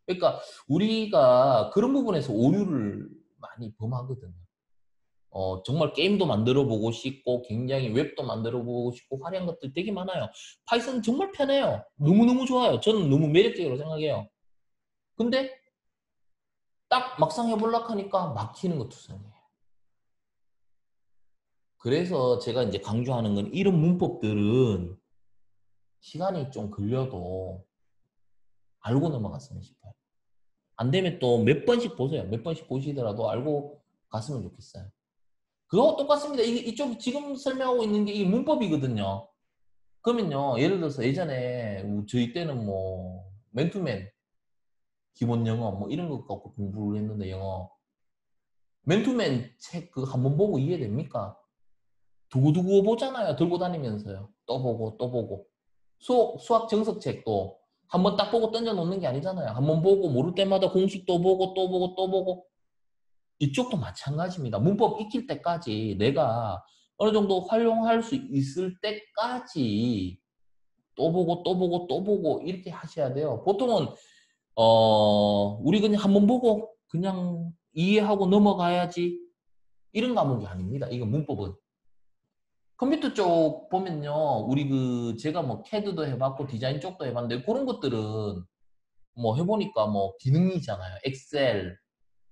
그러니까 우리가 그런 부분에서 오류를 많이 범하거든요. 정말 게임도 만들어 보고 싶고 굉장히 웹도 만들어 보고 싶고 화려한 것들 되게 많아요. 파이썬 정말 편해요. 너무너무 좋아요. 저는 너무 매력적이라고 생각해요. 근데 딱 막상 해보려고 하니까 막히는 거 투성이에요. 그래서 제가 이제 강조하는 건 이런 문법들은 시간이 좀 걸려도 알고 넘어갔으면 싶어요. 안 되면 또 몇 번씩 보세요. 몇 번씩 보시더라도 알고 갔으면 좋겠어요. 그거 똑같습니다. 이쪽 지금 설명하고 있는 게 이 문법이거든요. 그러면요, 예를 들어서 예전에 저희 때는 뭐 맨투맨, 기본 영어 뭐 이런 거 갖고 공부를 했는데 영어 맨투맨 책 그 한번 보고 이해됩니까? 두고두고 보잖아요. 들고 다니면서요. 또 보고 또 보고. 수학 정석책도 한번 딱 보고 던져 놓는 게 아니잖아요. 한번 보고 모를 때마다 공식 또 보고 또 보고 또 보고. 이쪽도 마찬가지입니다. 문법 익힐 때까지 내가 어느 정도 활용할 수 있을 때까지 또 보고 또 보고 또 보고 이렇게 하셔야 돼요. 보통은 우리 그냥 한번 보고 그냥 이해하고 넘어가야지 이런 과목이 아닙니다. 이거 문법은. 컴퓨터 쪽 보면요. 우리 제가 뭐 캐드도 해봤고 디자인 쪽도 해봤는데 그런 것들은 뭐 해보니까 뭐 기능이잖아요. 엑셀,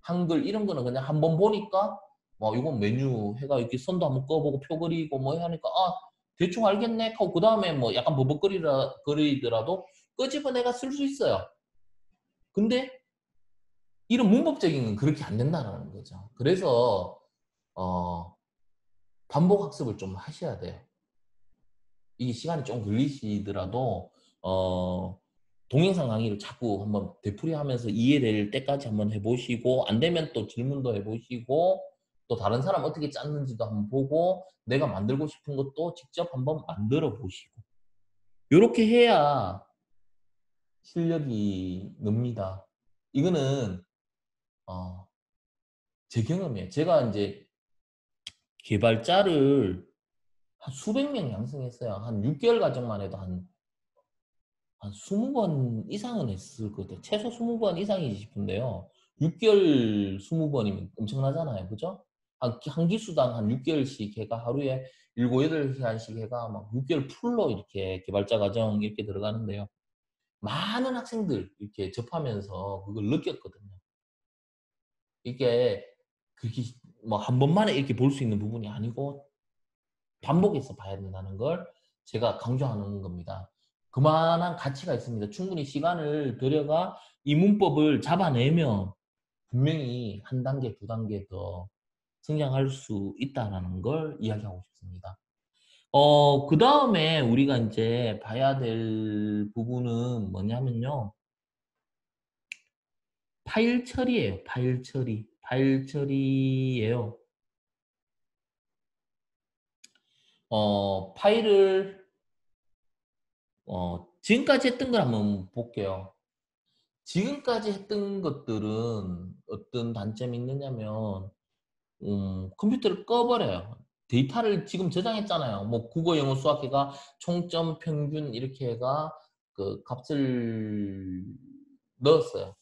한글 이런 거는 그냥 한번 보니까 뭐 이건 메뉴 해가 이렇게 선도 한번 꺼보고 표 그리고 뭐 하니까 아 대충 알겠네 하고 그 다음에 뭐 약간 버벅거리더라도 끄집어 내가 쓸 수 있어요. 근데 이런 문법적인 건 그렇게 안 된다는 거죠. 그래서 어, 반복 학습을 좀 하셔야 돼요. 이게 시간이 좀 걸리시더라도 동영상 강의를 자꾸 한번 되풀이하면서 이해될 때까지 한번 해보시고 안 되면 또 질문도 해보시고 또 다른 사람 어떻게 짰는지도 한번 보고 내가 만들고 싶은 것도 직접 한번 만들어 보시고 이렇게 해야 실력이 늡니다. 이거는 어, 제 경험이에요. 제가 이제 개발자를 한 수백 명 양성했어요. 한 6개월 과정만 해도 한 20번 이상은 했을 것 같아요. 최소 20번 이상이지 싶은데요. 6개월 20번이면 엄청나잖아요. 그죠? 한 기수당 한 6개월씩 해가 하루에 7, 8시간씩 해가 막 6개월 풀로 이렇게 개발자 과정 이렇게 들어가는데요. 많은 학생들 이렇게 접하면서 그걸 느꼈거든요. 이게 그렇게 뭐 한 번만에 이렇게 볼 수 있는 부분이 아니고 반복해서 봐야 된다는 걸 제가 강조하는 겁니다. 그만한 가치가 있습니다. 충분히 시간을 들여가 이 문법을 잡아내면 분명히 한 단계, 두 단계 더 성장할 수 있다는 걸 이야기하고 싶습니다. 그 다음에 우리가 이제 봐야 될 부분은 뭐냐면요. 파일 처리예요. 파일 처리. 파일 처리예요. 파일을 지금까지 했던 걸 한번 볼게요. 지금까지 했던 것들은 어떤 단점이 있느냐면 컴퓨터를 꺼버려요. 데이터를 지금 저장했잖아요. 뭐 국어, 영어, 수학해가 총점, 평균 이렇게 해가 그 값을 넣었어요.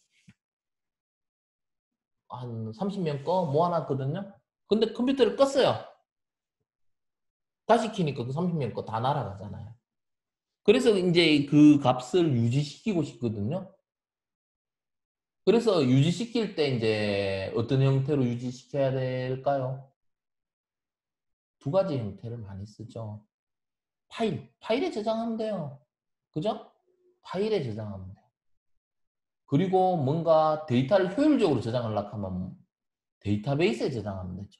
한 30명 거 모아놨거든요. 근데 컴퓨터를 껐어요. 다시 키니까 그 30명 거 다 날아가잖아요. 그래서 이제 그 값을 유지시키고 싶거든요. 그래서 유지시킬 때 이제 어떤 형태로 유지시켜야 될까요? 두 가지 형태를 많이 쓰죠. 파일에 저장하면 돼요. 그죠? 파일에 저장하면 돼요. 그리고 뭔가 데이터를 효율적으로 저장하려고 하면 데이터베이스에 저장하면 되죠.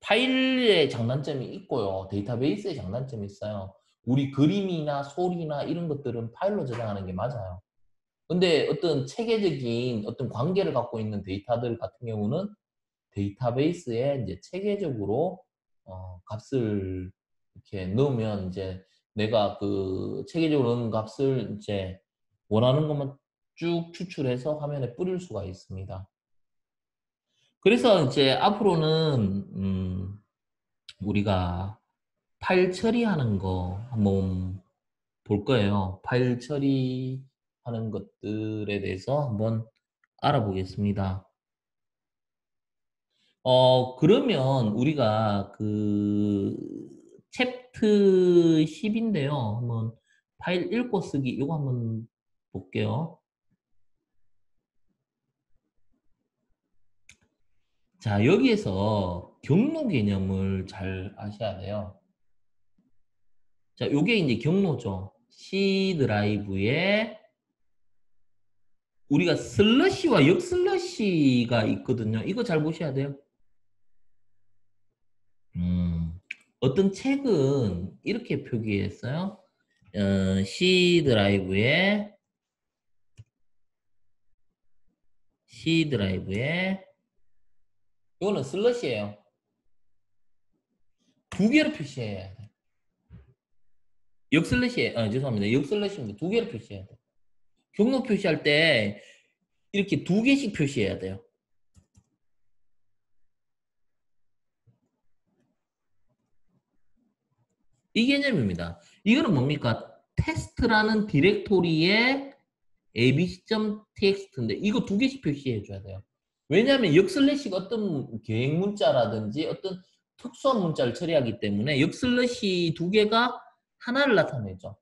파일의 장단점이 있고요. 데이터베이스의 장단점이 있어요. 우리 그림이나 소리나 이런 것들은 파일로 저장하는 게 맞아요. 근데 어떤 체계적인 어떤 관계를 갖고 있는 데이터들 같은 경우는 데이터베이스에 이제 체계적으로 값을 이렇게 넣으면 이제 내가 그 체계적으로 넣은 값을 이제 원하는 것만 쭉 추출해서 화면에 뿌릴 수가 있습니다. 그래서 이제 앞으로는 우리가 파일 처리하는 거 한번 볼 거예요. 파일 처리하는 것들에 대해서 한번 알아보겠습니다. 그러면 우리가 그 챕트 10인데요. 한번 파일 읽고 쓰기 이거 한번 볼게요. 자, 여기에서 경로 개념을 잘 아셔야 돼요. 자, 요게 이제 경로죠. C 드라이브에 우리가 슬러시와 역슬러시가 있거든요. 이거 잘 보셔야 돼요. 어떤 책은 이렇게 표기했어요. C 드라이브에 이거는 슬러시예요. 두 개로 표시해야 돼. 역슬래시에 죄송합니다. 역슬래시입니다. 두 개로 표시해야 돼. 경로 표시할 때 이렇게 두 개씩 표시해야 돼요. 이 개념입니다. 이거는 뭡니까? 테스트라는 디렉토리에 abc.txt인데 이거 두 개씩 표시해 줘야 돼요. 왜냐하면 역슬래시가 어떤 계획 문자라든지 어떤 특수한 문자를 처리하기 때문에 역슬래시 두 개가 하나를 나타내죠.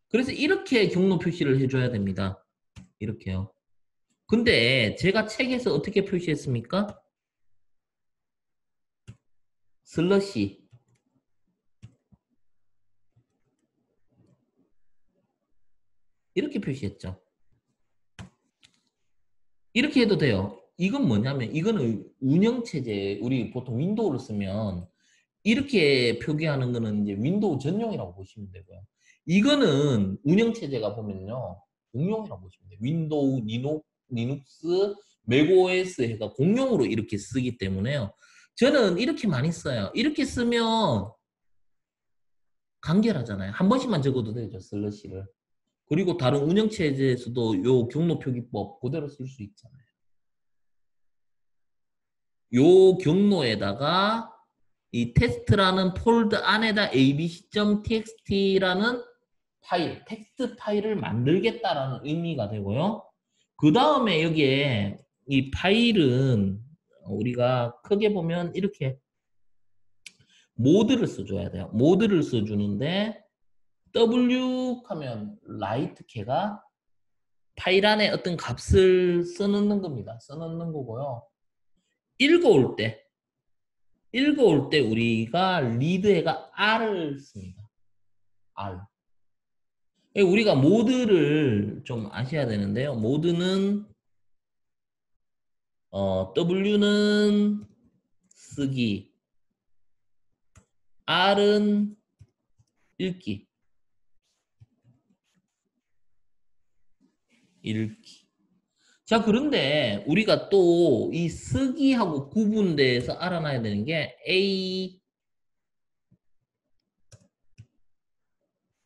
그래서 이렇게 경로 표시를 해줘야 됩니다. 이렇게요. 근데 제가 책에서 어떻게 표시했습니까? 슬러시 이렇게 표시했죠. 이렇게 해도 돼요. 이건 뭐냐면 이거는 운영체제 우리 보통 윈도우를 쓰면 이렇게 표기하는 거는 이제 윈도우 전용이라고 보시면 되고요. 이거는 운영체제가 보면요. 공용이라고 보시면 돼요. 윈도우, 리눅스, 맥OS 해가 공용으로 이렇게 쓰기 때문에요. 저는 이렇게 많이 써요. 이렇게 쓰면 간결하잖아요. 한 번씩만 적어도 되죠. 슬러시를. 그리고 다른 운영체제에서도 요 경로 표기법 그대로 쓸 수 있잖아요. 요 경로에다가 이 테스트라는 폴더 안에다 abc.txt라는 파일, 텍스트 파일을 만들겠다라는 의미가 되고요. 그 다음에 여기에 이 파일은 우리가 크게 보면 이렇게 모드를 써줘야 돼요. 모드를 써주는데 W 하면 라이트 키가 파일 안에 어떤 값을 써넣는 겁니다. 써넣는 거고요. 읽어올 때 우리가 리드해가 R을 씁니다. R. 우리가 모드를 좀 아셔야 되는데요. 모드는 W는 쓰기, R은 읽기. 자, 그런데 우리가 또 이 쓰기하고 구분돼서 알아놔야 되는 게 A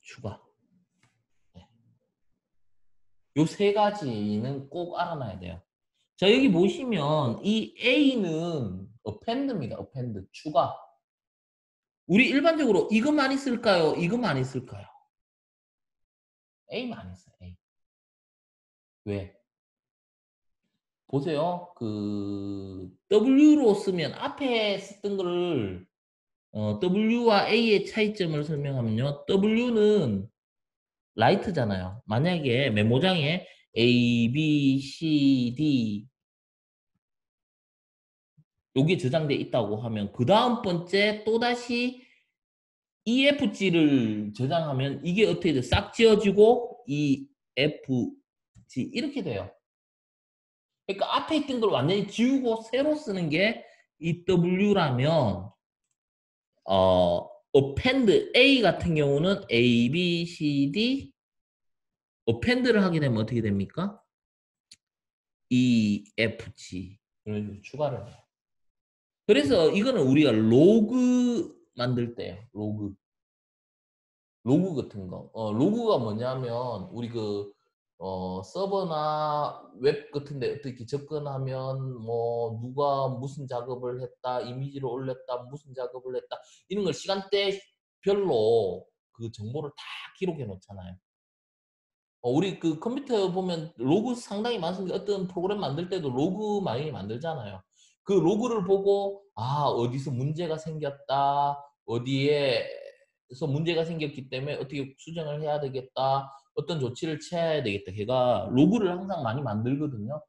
추가. 요 세 가지는 꼭 알아놔야 돼요. 자, 여기 보시면 이 A는 append입니다. append, 추가. 우리 일반적으로 이거 많이 쓸까요? 이거 많이 쓸까요? A 많이 써요. A. 왜? 보세요. 그 W로 쓰면 앞에 쓰던 거를 W와 A의 차이점을 설명하면요. W는 라이트잖아요. 만약에 메모장에 A, B, C, D 여기 저장돼 있다고 하면 그 다음 번째 또다시 EFG를 저장하면 이게 어떻게 돼? 싹 지워지고 EFG 이렇게 돼요. 그러니까 앞에 있던 걸 완전히 지우고 새로 쓰는 게 EW라면 append A 같은 경우는 A, B, C, D append를 하게 되면 어떻게 됩니까? EFG 를 추가를 해요. 그래서 이거는 우리가 로그 만들 때요. 로그 같은 거. 로그가 뭐냐면 우리 그 서버나 웹 같은 데 어떻게 접근하면 뭐 누가 무슨 작업을 했다, 이미지를 올렸다, 무슨 작업을 했다 이런 걸 시간대별로 그 정보를 다 기록해 놓잖아요. 우리 그 컴퓨터 보면 로그 상당히 많습니다. 어떤 프로그램 만들 때도 로그 많이 만들잖아요. 그 로그를 보고 어디서 문제가 생겼다. 어디에서 문제가 생겼기 때문에 어떻게 수정을 해야 되겠다. 어떤 조치를 취해야 되겠다. 걔가 로그를 항상 많이 만들거든요.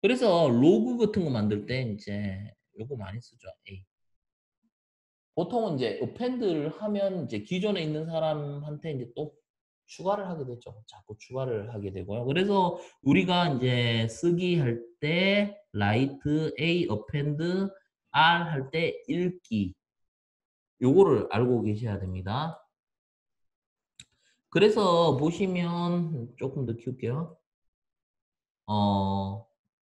그래서 로그 같은 거 만들 때 이제 요거 많이 쓰죠. A. 보통은 이제 append를 하면 이제 기존에 있는 사람한테 이제 또 추가를 하게 되죠. 자꾸 추가를 하게 되고요. 그래서 우리가 이제 쓰기 할 때 write, A, append, R 할 때 읽기 요거를 알고 계셔야 됩니다. 그래서 보시면 조금 더 키울게요.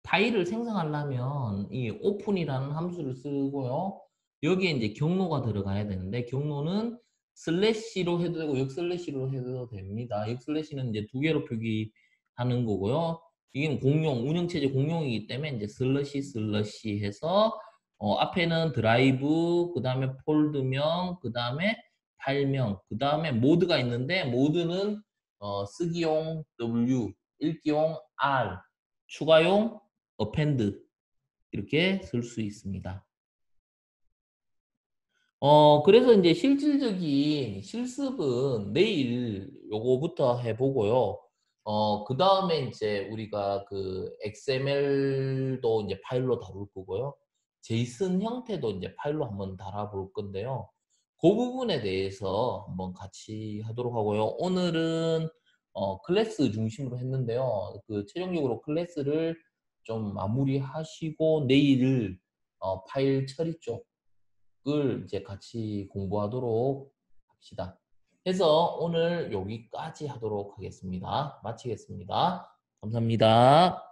파일을 생성하려면 이 open이라는 함수를 쓰고요. 여기에 이제 경로가 들어가야 되는데 경로는 슬래시로 해도 되고 역슬래시로 해도 됩니다. 역슬래시는 이제 두 개로 표기하는 거고요. 이게 공용, 운영체제 공용이기 때문에 이제 슬러시 해서 앞에는 드라이브, 그 다음에 폴드명, 그 다음에 파일명, 그 다음에 모드가 있는데 모드는 쓰기용 W, 읽기용 R, 추가용 append 이렇게 쓸 수 있습니다. 그래서 이제 실질적인 실습은 내일 요거부터 해보고요. 그 다음에 이제 우리가 그 XML도 이제 파일로 다룰 거고요. 제이슨 형태도 이제 파일로 한번 달아볼 건데요. 그 부분에 대해서 한번 같이 하도록 하고요. 오늘은 클래스 중심으로 했는데요. 그 최종적으로 클래스를 좀 마무리하시고 내일 파일 처리 쪽을 이제 같이 공부하도록 합시다. 해서 오늘 여기까지 하도록 하겠습니다. 마치겠습니다. 감사합니다.